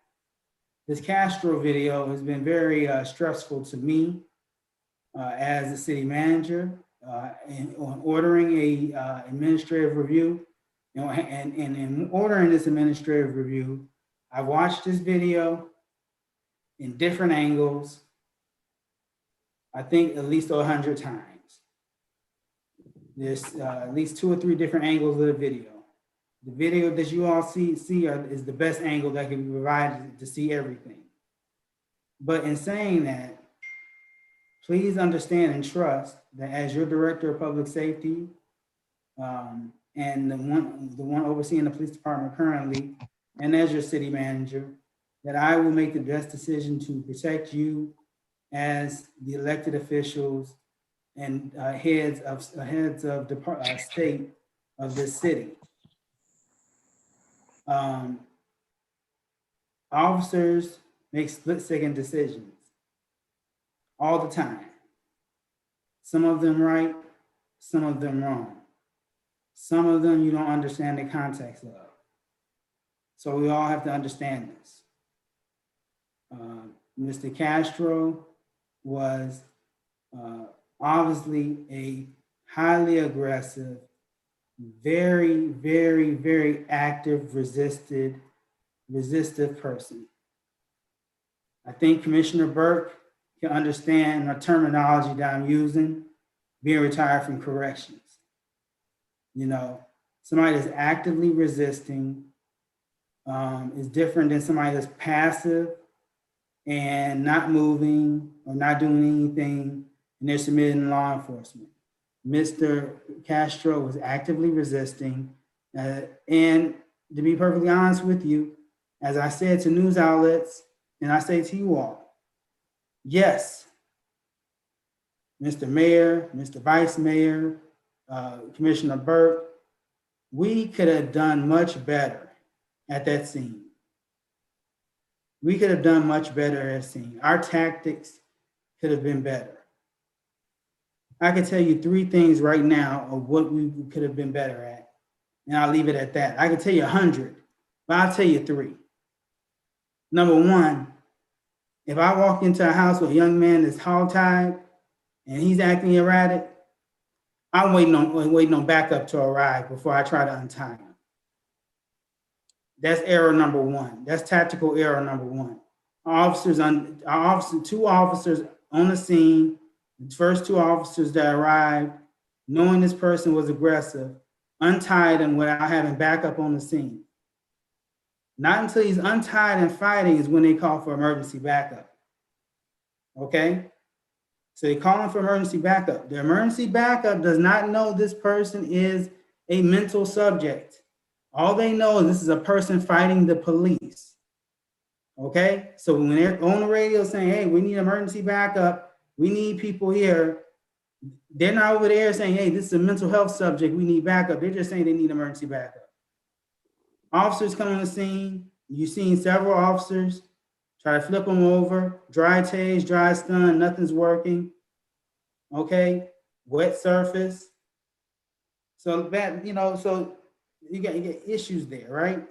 this Castro video has been very stressful to me as a city manager on ordering a administrative review. And in ordering this administrative review, I watched this video in different angles, I think at least 100 times. There's at least 2 or 3 different angles of the video. The video that you all see is the best angle that can be provided to see everything. But in saying that, please understand and trust that as your director of public safety and the one overseeing the police department currently, and as your city manager, that I will make the best decision to protect you as the elected officials and heads of state of this city. Officers make split-second decisions all the time. Some of them right, some of them wrong. Some of them you don't understand the context of. So we all have to understand this. Mr. Castro was obviously a highly aggressive, very, very, very active, resistive person. I think Commissioner Burke can understand the terminology that I'm using, being retired from corrections. You know, somebody that's actively resisting is different than somebody that's passive and not moving or not doing anything, and they're submitting to law enforcement. Mr. Castro was actively resisting, and to be perfectly honest with you, as I said to news outlets, and I say to you all, yes, Mr. Mayor, Mr. Vice Mayor, Commissioner Burke, we could have done much better at that scene. We could have done much better at that scene. Our tactics could have been better. I can tell you 3 things right now of what we could have been better at, and I'll leave it at that. I can tell you 100, but I'll tell you 3. Number 1, if I walk into a house with a young man that's hog-tied and he's acting erratic, I'm waiting on backup to arrive before I try to untie him. That's error number 1. That's tactical error number 1. 2 officers on the scene, the first 2 officers that arrived, knowing this person was aggressive, untied him without having backup on the scene. Not until he's untied and fighting is when they call for emergency backup. Okay? So they call for emergency backup. The emergency backup does not know this person is a mental subject. All they know is this is a person fighting the police. Okay? So when they're on the radio saying, hey, we need emergency backup, we need people here, they're not over there saying, hey, this is a mental health subject, we need backup. They're just saying they need emergency backup. Officers come on the scene. You've seen several officers try to flip them over, dry tase, dry stun, nothing's working. Okay, wet surface. So that, so you get issues there, right?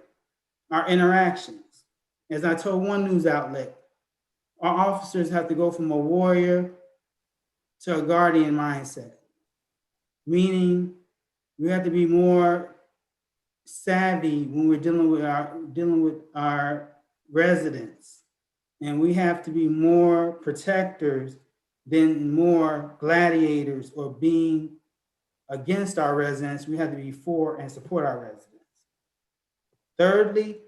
Our interactions. As I told one news outlet, our officers have to go from a warrior to a guardian mindset, meaning we have to be more savvy when we're dealing with our residents, and we have to be more protectors then more gladiators or being against our residents. We have to be for and support our residents. Thirdly,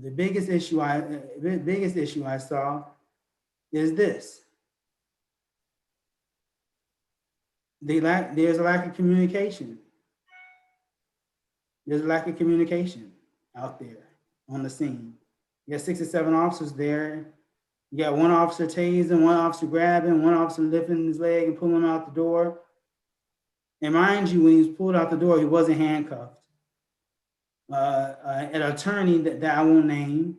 the biggest issue I saw is this. There's a lack of communication. There's a lack of communication out there on the scene. You got 6 or 7 officers there. You got one officer tasing, one officer grabbing, one officer lifting his leg and pulling him out the door. And mind you, when he was pulled out the door, he wasn't handcuffed. An attorney that I won't name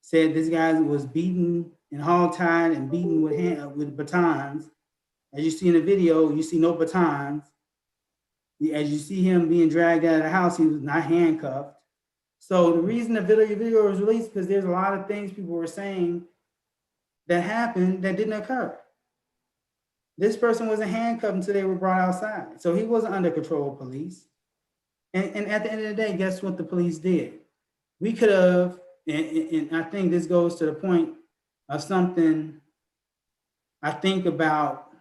said this guy was beaten and hogtied and beaten with batons. As you see in the video, you see no batons. As you see him being dragged out of the house, he was not handcuffed. So the reason the video was released, because there's a lot of things people were saying that happened that didn't occur. This person wasn't handcuffed until they were brought outside. So he wasn't under control of police. And at the end of the day, guess what the police did? We could have, and I think this goes to the point of something I think about.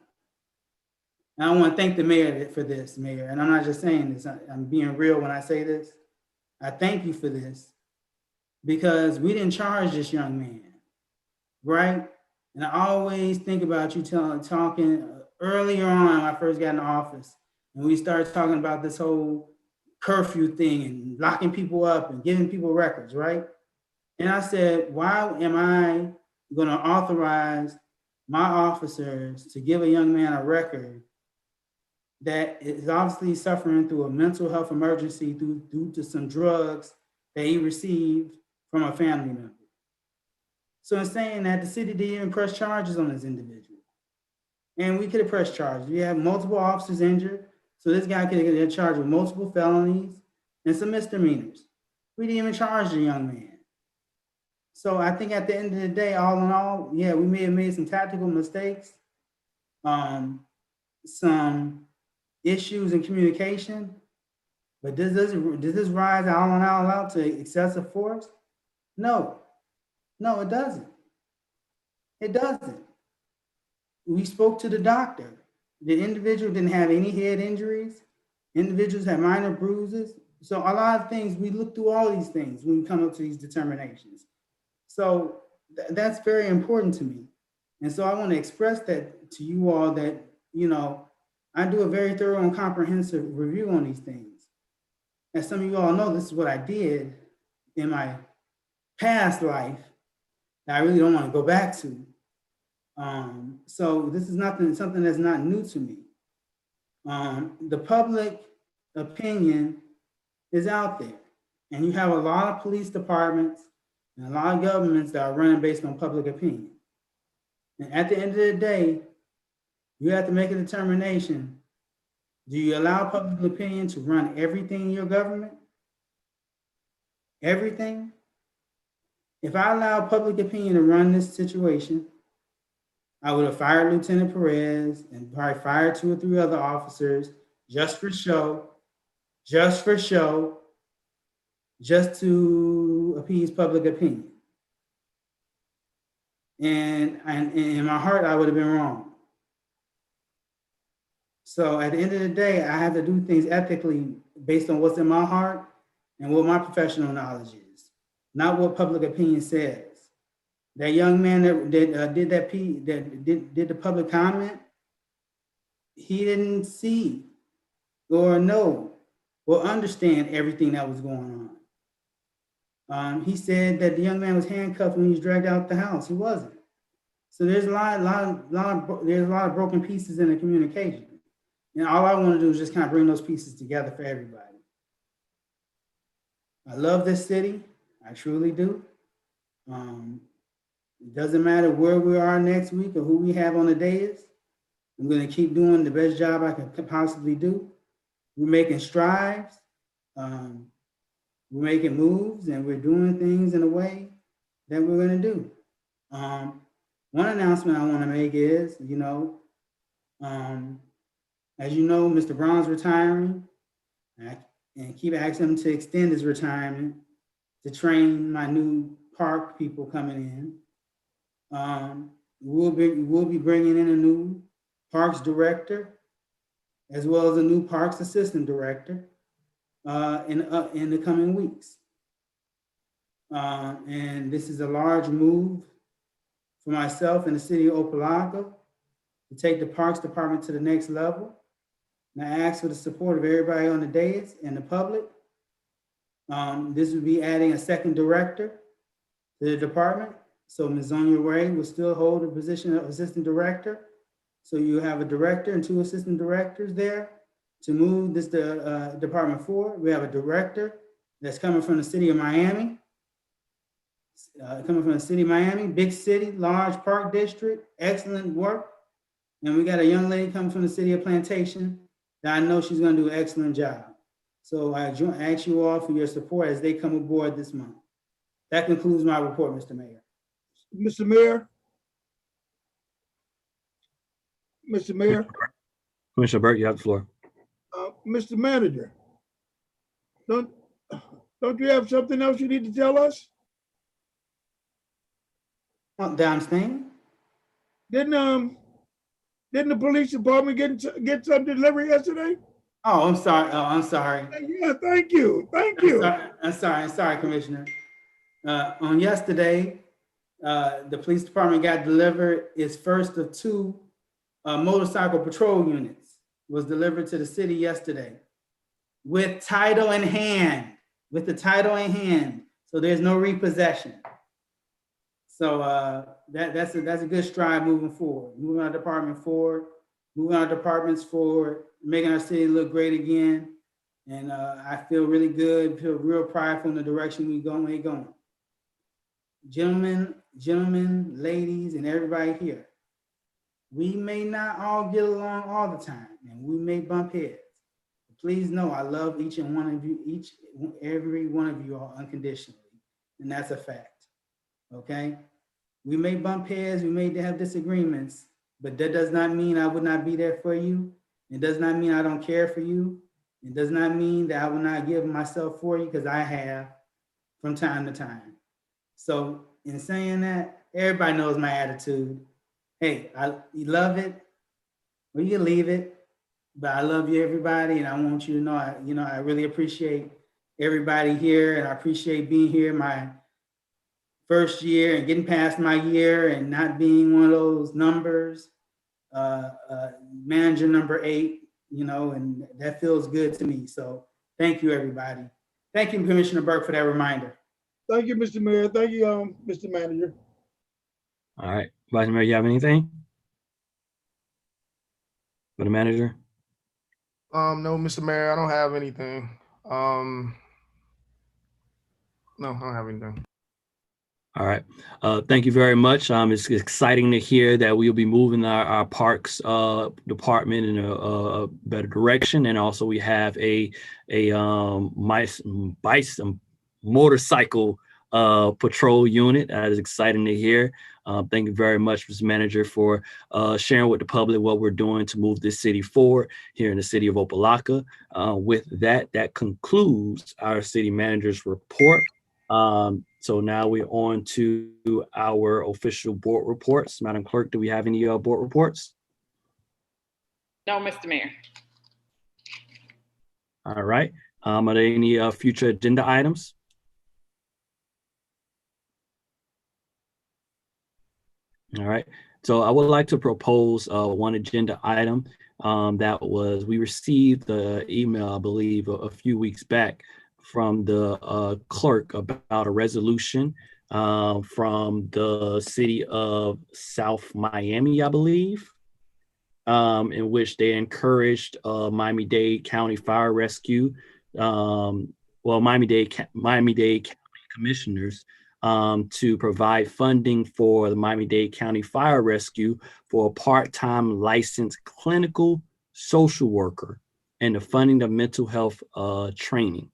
And I want to thank the mayor for this, Mayor. And I'm not just saying this, I'm being real when I say this. I thank you for this because we didn't charge this young man, right? And I always think about you talking earlier on when I first got in the office, and we started talking about this whole curfew thing and locking people up and giving people records, right? And I said, why am I going to authorize my officers to give a young man a record that is obviously suffering through a mental health emergency due to some drugs that he received from a family member? So in saying that, the city didn't even press charges on this individual. And we could have pressed charges. We have multiple officers injured. So this guy could get charged with multiple felonies and some misdemeanors. We didn't even charge the young man. So I think at the end of the day, all in all, yeah, we may have made some tactical mistakes, some issues in communication, but does this rise all in all out to excessive force? No, it doesn't. It doesn't. We spoke to the doctor. The individual didn't have any head injuries. Individuals had minor bruises. So a lot of things, we look through all these things when we come up to these determinations. So that's very important to me. And so I want to express that to you all that, you know, I do a very thorough and comprehensive review on these things. As some of you all know, this is what I did in my past life that I really don't want to go back to. So this is something that's not new to me. The public opinion is out there, and you have a lot of police departments and a lot of governments that are running based on public opinion. And at the end of the day, you have to make a determination. Do you allow public opinion to run everything in your government? Everything? If I allow public opinion to run this situation, I would have fired Lieutenant Perez and probably fired 2 or 3 other officers just for show, just to appease public opinion. And in my heart, I would have been wrong. So at the end of the day, I have to do things ethically based on what's in my heart and what my professional knowledge is, not what public opinion says. That young man that did the public comment, he didn't see or know or understand everything that was going on. He said that the young man was handcuffed when he was dragged out the house. He wasn't. So there's a lot of broken pieces in the communication. And all I want to do is just kind of bring those pieces together for everybody. I love this city. I truly do. It doesn't matter where we are next week or who we have on the dais. I'm going to keep doing the best job I can possibly do. We're making strides. We're making moves, and we're doing things in a way that we're going to do. One announcement I want to make is, as you know, Mr. Brown's retiring, and keep asking him to extend his retirement to train my new park people coming in. we'll be bringing in a new parks director, as well as a new parks assistant director in the coming weeks. And this is a large move for myself and the city of Opa-locka to take the Parks Department to the next level. And I ask for the support of everybody on the dais and the public. This would be adding a second director to the department. So Ms. Zonia Ray will still hold the position of assistant director. So you have a director and 2 assistant directors there to move this department forward. We have a director that's coming from the city of Miami. Big city, large park district, excellent work. And we got a young lady coming from the city of Plantation that I know she's going to do an excellent job. So I ask you all for your support as they come aboard this month. That concludes my report, Mr. Mayor. Mr. Mayor? Mr. Mayor? Commissioner Burke, you have the floor. Mr. Manager, don't you have something else you need to tell us? Downstairs? Didn't the police department get some delivery yesterday? Oh, I'm sorry. I'm sorry. Yeah, thank you. Thank you. I'm sorry, Commissioner. On yesterday, the police department got delivered its first of 2 motorcycle patrol units. Was delivered to the city yesterday with title in hand, So there's no repossession. So that's a good stride moving forward, moving our department forward, moving our departments forward, making our city look great again. And I feel really good, feel real prideful in the direction we're going. Gentlemen, ladies, and everybody here, we may not all get along all the time, and we may bump heads. Please know I love each and one of you, every one of you all unconditionally, and that's a fact. Okay, we may bump heads, we may have disagreements, but that does not mean I would not be there for you. It does not mean I don't care for you. It does not mean that I will not give myself for you, because I have from time to time. So in saying that, everybody knows my attitude. Hey, you love it or you leave it, but I love you, everybody, and I want you to know, I really appreciate everybody here, and I appreciate being here my first year and getting past my year and not being one of those numbers, manager number 8, and that feels good to me. So thank you, everybody. Thank you, Commissioner Burke, for that reminder. Thank you, Mr. Mayor. Thank you, Mr. Manager. All right, Vice Mayor, you have anything for the manager? No, Mr. Mayor, I don't have anything. No, I don't have anything. All right. Thank you very much. It's exciting to hear that we'll be moving our parks department in a better direction, and also we have a motorcycle patrol unit. That is exciting to hear. Thank you very much, Mr. Manager, for sharing with the public what we're doing to move this city forward here in the city of Opa-locka. With that concludes our city manager's report. So now we're on to our official board reports. Madam Clerk, do we have any board reports? No, Mr. Mayor. All right. Are there any future agenda items? All right. So I would like to propose one agenda item we received the email, I believe, a few weeks back from the clerk about a resolution from the city of South Miami, I believe, in which they encouraged Miami-Dade County Fire Rescue, Miami-Dade County Commissioners to provide funding for the Miami-Dade County Fire Rescue for a part-time licensed clinical social worker and the funding of mental health training.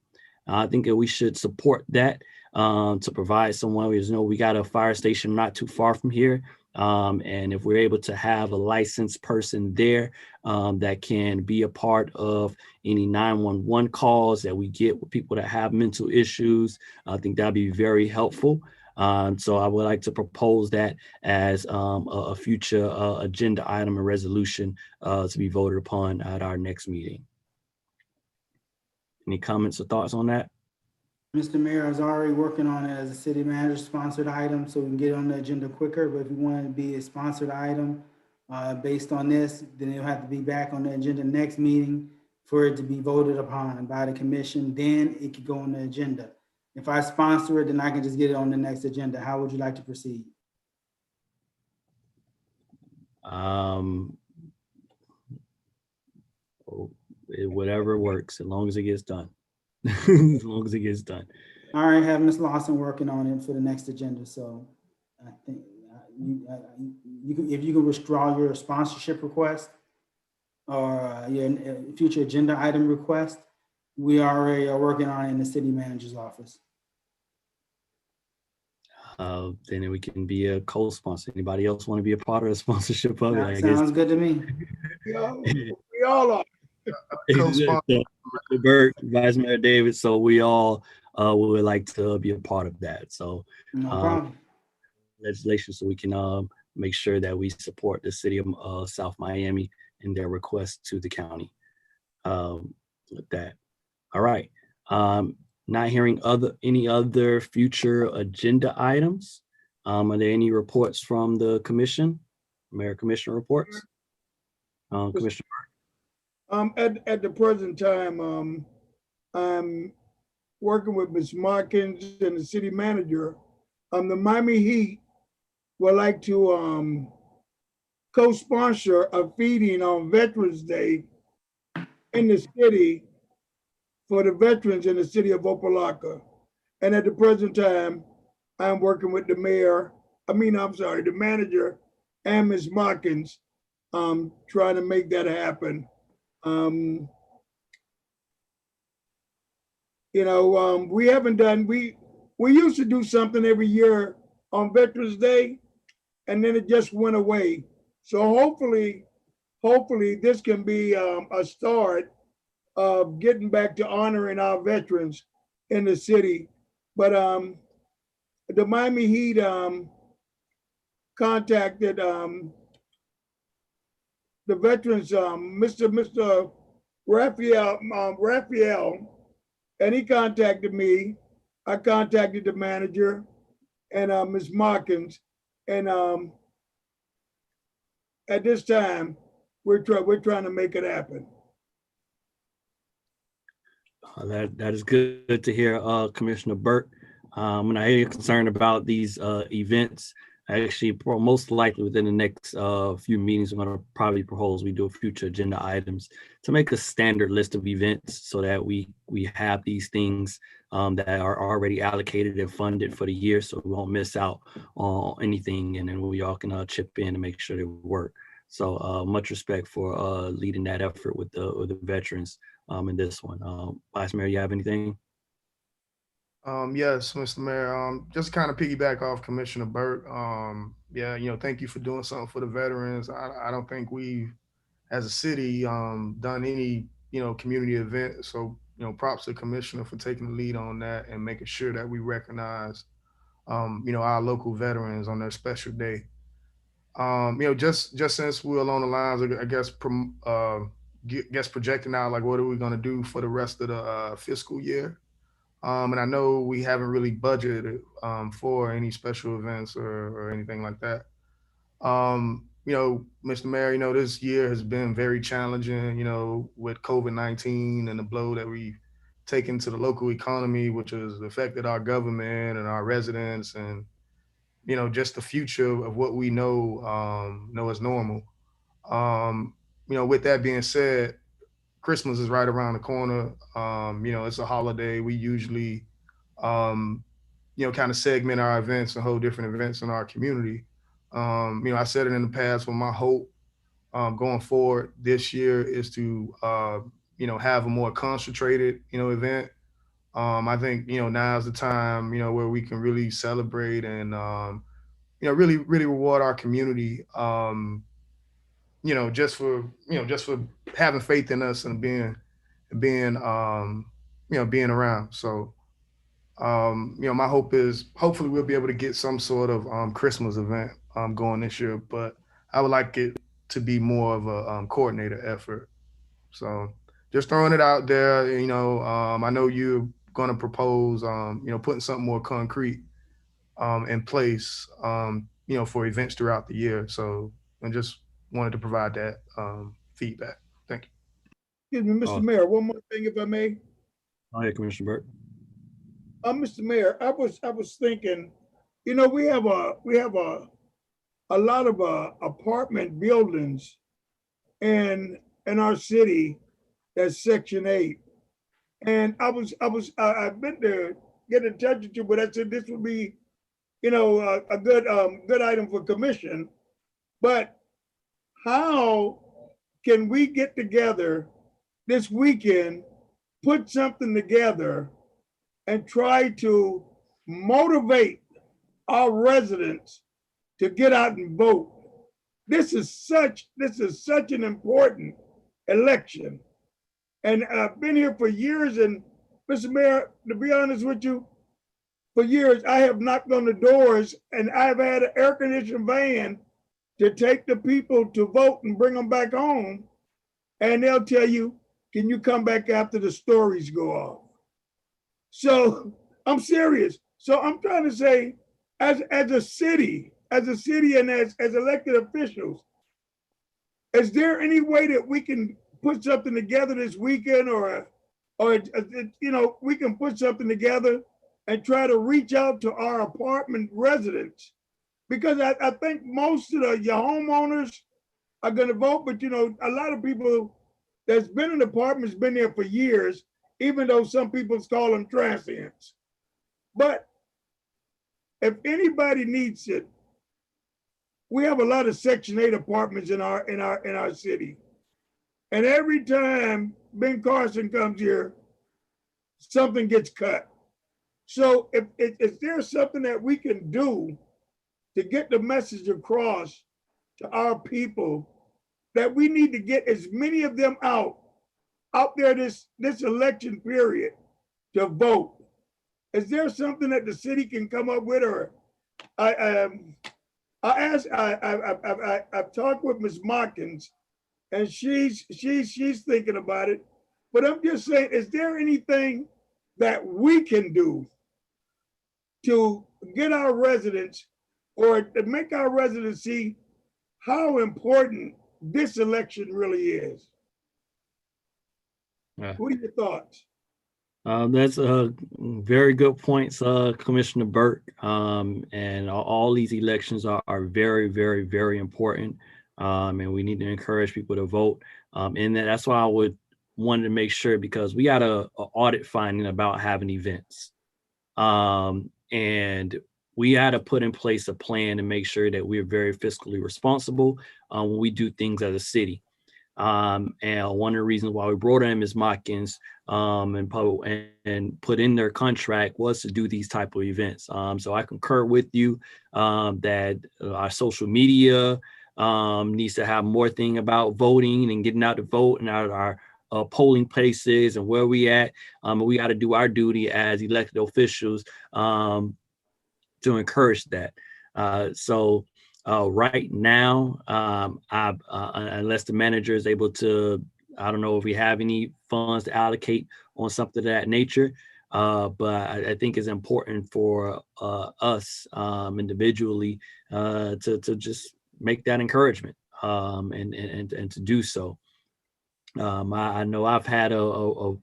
I think that we should support that to provide someone. We got a fire station not too far from here. And if we're able to have a licensed person there that can be a part of any 911 calls that we get with people that have mental issues, I think that'd be very helpful. So I would like to propose that as a future agenda item and resolution to be voted upon at our next meeting. Any comments or thoughts on that? Mr. Mayor is already working on it as a city manager sponsored item, so we can get it on the agenda quicker. But if you want it to be a sponsored item based on this, then it'll have to be back on the agenda next meeting for it to be voted upon by the commission. Then it could go on the agenda. If I sponsor it, then I can just get it on the next agenda. How would you like to proceed? Whatever works, as long as it gets done. As long as it gets done. All right, have Ms. Lawson working on it for the next agenda. So I think you can, if you can withdraw your sponsorship request or your future agenda item request, we already are working on it in the city manager's office. Then we can be a co-sponsor. Anybody else want to be a part of the sponsorship of it? I Sounds guess. good to me. We all are. Mr. Burke, Vice Mayor David, so we all would like to be a part of that. So no problem. Legislation, so we can make sure that we support the city of South Miami in their request to the county with that. All right. Not hearing any other future agenda items. Are there any reports from the commission? Mayor Commissioner reports? Commissioner Burke? At the present time, I'm working with Ms. Markins and the city manager. The Miami Heat would like to co-sponsor a feeding on Veterans Day in the city for the veterans in the city of Opa-locka. And at the present time, I'm working with the manager and Ms. Markins, trying to make that happen. We haven't done, we used to do something every year on Veterans Day, and then it just went away. So hopefully this can be a start of getting back to honoring our veterans in the city. But the Miami Heat contacted the veterans, Mr. Raphael, and he contacted me. I contacted the manager and Ms. Markins, and at this time, we're trying to make it happen. That is good to hear, Commissioner Burke. When I hear you're concerned about these events, actually, most likely within the next few meetings, I'm going to probably propose we do a future agenda items to make a standard list of events so that we have these things that are already allocated and funded for the year, so we won't miss out on anything, and then we all can chip in and make sure they work. So much respect for leading that effort with the veterans in this one. Vice Mayor, you have anything? Yes, Mr. Mayor. Just kind of piggyback off Commissioner Burke. Yeah, thank you for doing something for the veterans. I don't think we've, as a city, done any, community event. So, props to the Commissioner for taking the lead on that and making sure that we recognize, our local veterans on their special day. Just since we're along the lines, I guess projecting out, like, what are we going to do for the rest of the fiscal year? And I know we haven't really budgeted for any special events or anything like that. Mr. Mayor, this year has been very challenging, with COVID-19 and the blow that we've taken to the local economy, which has affected our government and our residents and, just the future of what we know as normal. With that being said, Christmas is right around the corner. It's a holiday. We usually, kind of segment our events and hold different events in our community. I said it in the past, but my hope going forward this year is to, have a more concentrated, event. I think, now is the time, where we can really celebrate and, really, really reward our community. Just for having faith in us and being around. So My hope is hopefully we'll be able to get some sort of Christmas event going this year, but I would like it to be more of a coordinated effort. So just throwing it out there, I know you're going to propose, putting something more concrete in place, for events throughout the year. So I just wanted to provide that feedback. Thank you. Excuse me, Mr. Mayor, one more thing, if I may. Go ahead, Commissioner Burke. Mr. Mayor, I was thinking, we have a lot of apartment buildings in our city that's Section 8. And I've been to get in touch with you, but I said this would be, a good item for commission. But how can we get together this weekend, put something together, and try to motivate our residents to get out and vote? This is such an important election. And I've been here for years, and Mr. Mayor, to be honest with you, for years I have knocked on the doors, and I've had an air conditioned van to take the people to vote and bring them back home. And they'll tell you, can you come back after the stories go off? So I'm serious. So I'm trying to say, as a city and as elected officials, is there any way that we can put something together this weekend, or we can put something together and try to reach out to our apartment residents? Because I think most of your homeowners are going to vote, but a lot of people that's been in apartments been there for years, even though some people call them transients. But if anybody needs it, we have a lot of Section 8 apartments in our city. And every time Ben Carson comes here, something gets cut. So if there's something that we can do to get the message across to our people, that we need to get as many of them out there this election period to vote. Is there something that the city can come up with? Or I've talked with Ms. Motkins, and she's thinking about it. But I'm just saying, is there anything that we can do to get our residents, or to make our residents see how important this election really is? Yeah. What are your thoughts? That's a very good points, Commissioner Burke. And all these elections are very, very, very important. And we need to encourage people to vote. And that's why I would wanted to make sure, because we got a audit finding about having events. And we had to put in place a plan to make sure that we're very fiscally responsible when we do things as a city. And one of the reasons why we brought in Ms. Motkins and put in their contract was to do these type of events. So I concur with you that our social media needs to have more thing about voting and getting out to vote, and our polling places and where we at. We got to do our duty as elected officials to encourage that. So right now, unless the manager is able to, I don't know if we have any funds to allocate on something of that nature, but I think it's important for us individually to just make that encouragement and to do so. I know I've had a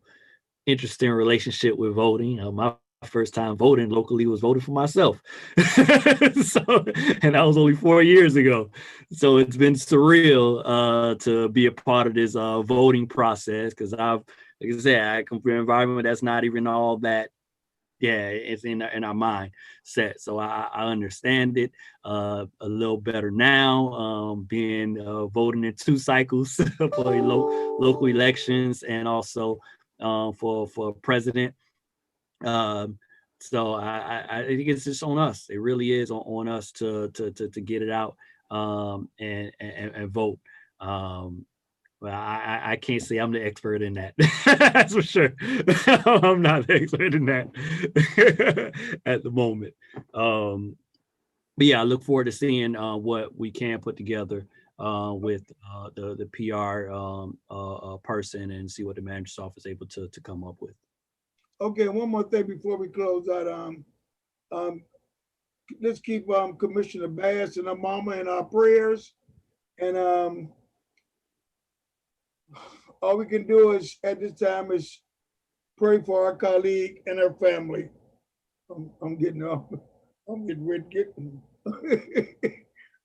interesting relationship with voting. My first time voting locally was voting for myself. And that was only 4 years ago. So it's been surreal to be a part of this voting process, because like I said, I come from an environment that's not even all that. Yeah, it's in our mind set. So I understand it a little better now, being voting in 2 cycles for local elections, and also for president. So I think it's just on us. It really is on us to get it out and vote. Well, I can't say I'm the expert in that. That's for sure. I'm not the expert in that at the moment. But yeah, I look forward to seeing what we can put together with the PR person and see what the manager's office is able to come up with. Okay, one more thing before we close out. Let's keep Commissioner Bass and her mama in our prayers. And all we can do is at this time is pray for our colleague and her family. I'm getting off. I'm getting ready to get.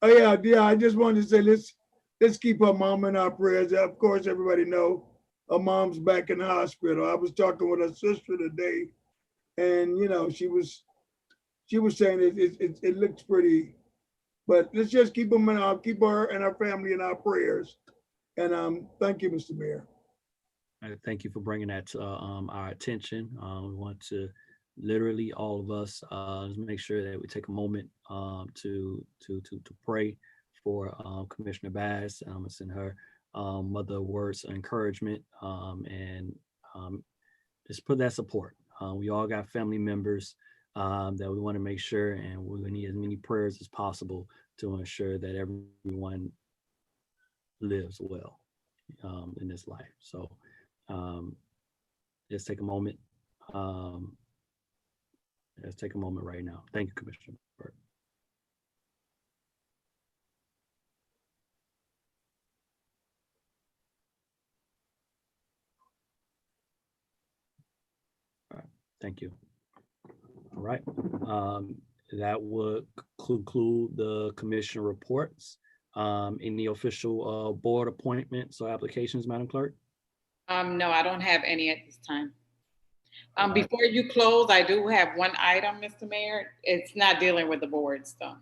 Oh yeah. I just wanted to say let's keep her mom in our prayers. Of course, everybody know her mom's back in the hospital. I was talking with her sister today, and you know she was saying it looks pretty, but let's just keep keep her and her family in our prayers. And thank you, Mr. Mayor. Thank you for bringing that to our attention. We want to literally all of us make sure that we take a moment to pray for Commissioner Bass. Send her mother words of encouragement and just put that support. We all got family members that we want to make sure, and we need as many prayers as possible to ensure that everyone lives well in this life. So let's take a moment. Let's take a moment right now. Thank you, Commissioner Burke. All right, thank you. All right, that would conclude the commission reports. Any official board appointments or applications, Madam Clerk? No, I don't have any at this time. Right. Before you close, I do have one item, Mr. Mayor. It's not dealing with the boards, though.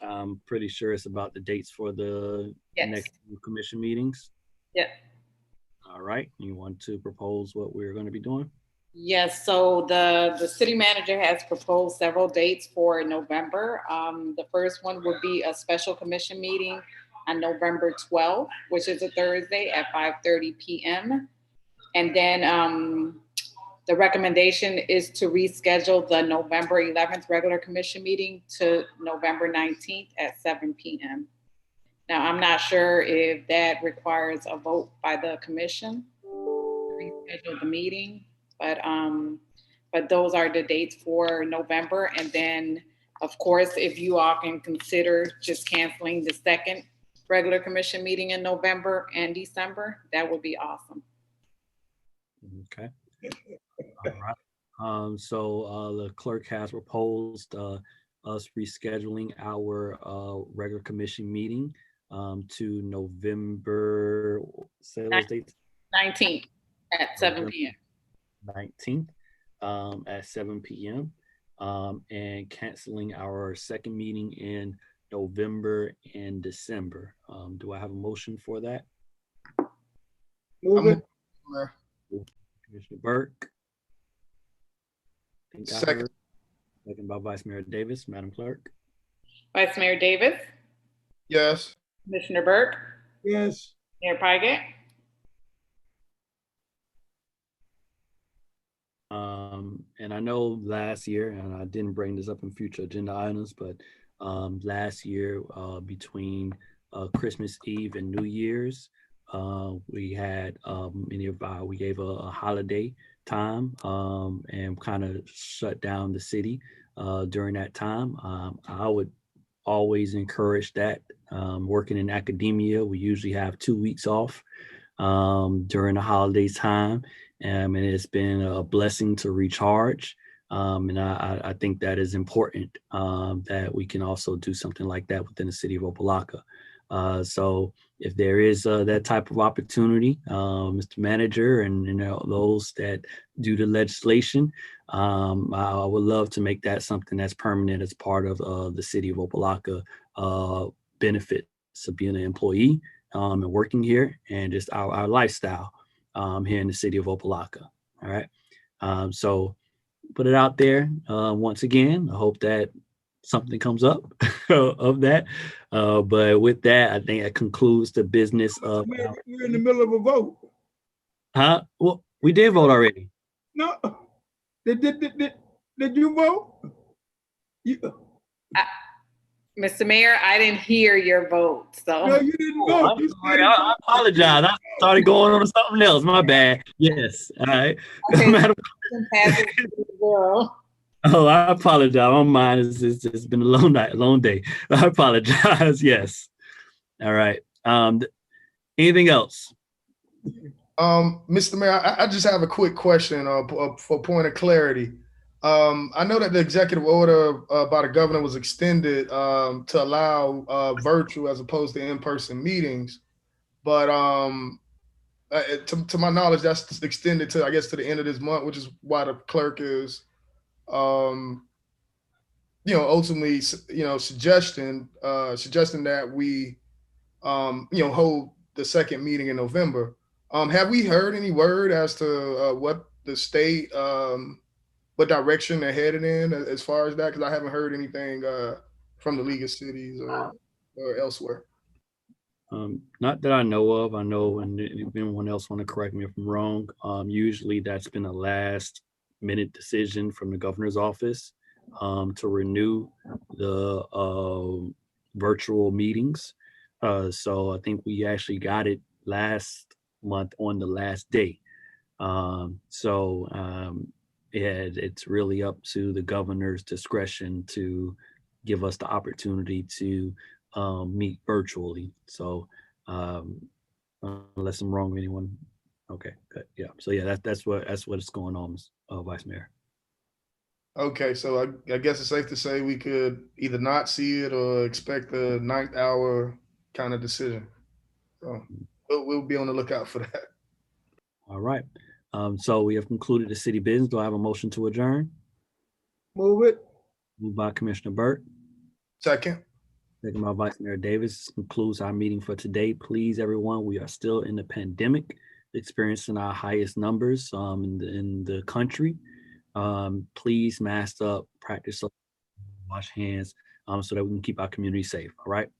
I'm pretty sure it's about the dates for the next commission meetings. Yeah. All right, you want to propose what we're going to be doing? Yes, so the city manager has proposed several dates for November. The first one would be a special commission meeting on November 12th, which is a Thursday at 5:30 p.m. And then the recommendation is to reschedule the November 11th regular commission meeting to November 19th at 7 p.m. Now, I'm not sure if that requires a vote by the commission to reschedule the meeting, but those are the dates for November. And then, of course, if you all can consider just canceling the second regular commission meeting in November and December, that would be awesome. Okay. All right. So the clerk has proposed us rescheduling our regular commission meeting to November, say those dates? 19th at 7 p.m. 19th at 7 p.m. And canceling our second meeting in November and December. Do I have a motion for that? Move it. Commissioner Burke. Second. Second by Vice Mayor Davis. Madam Clerk. Vice Mayor Davis. Yes. Commissioner Burke. Yes. Mayor Pygott. And I know last year, and I didn't bring this up in future agenda items, but last year between Christmas Eve and New Year's, we had we gave a holiday time and kind of shut down the city during that time. I would always encourage that. Working in academia, we usually have 2 weeks off during the holiday time. And it's been a blessing to recharge. And I think that is important that we can also do something like that within the city of Opa-locka. So if there is that type of opportunity, Mr. Manager, and those that do the legislation, I would love to make that something that's permanent as part of the city of Opa-locka benefits of being an employee and working here, and just our lifestyle here in the city of Opa-locka. All right. So put it out there once again. I hope that something comes up of that. But with that, I think that concludes the business of. We're in the middle of a vote. Huh? Well, we did vote already. No, did you vote? Mr. Mayor, I didn't hear your vote, so. No, you didn't vote. I'm sorry. I apologize. I started going on to something else. My bad. Yes. All right. Okay. Madam- Well, Oh, I apologize. My mind is it's been a long night, a long day. I apologize. Yes. All right. Anything else? Mr. Mayor, I just have a quick question for point of clarity. I know that the executive order by the governor was extended to allow virtual as opposed to in-person meetings, but to my knowledge, that's extended to, I guess, to the end of this month, which is why the clerk is, ultimately, suggesting that we, hold the second meeting in November. Have we heard any word as to what the state, what direction they're headed in as far as that? Because I haven't heard anything from the League of Cities or elsewhere. Not that I know of. I know, and if anyone else want to correct me if I'm wrong, usually that's been a last minute decision from the governor's office to renew the virtual meetings. So I think we actually got it last month on the last day. It's really up to the governor's discretion to give us the opportunity to meet virtually. So unless I'm wrong, anyone? Okay, good. Yeah. So yeah, that's what's going on, Vice Mayor. Okay, so I guess it's safe to say we could either not see it or expect a 9th hour kind of decision. So we'll be on the lookout for that. All right. So we have concluded the city business. Do I have a motion to adjourn? Move it. Moved by Commissioner Burt. Second. Second by Vice Mayor Davis. This concludes our meeting for today. Please, everyone, we are still in the pandemic, experiencing our highest numbers in the country. Please mask up, practice, wash hands, so that we can keep our community safe. All right.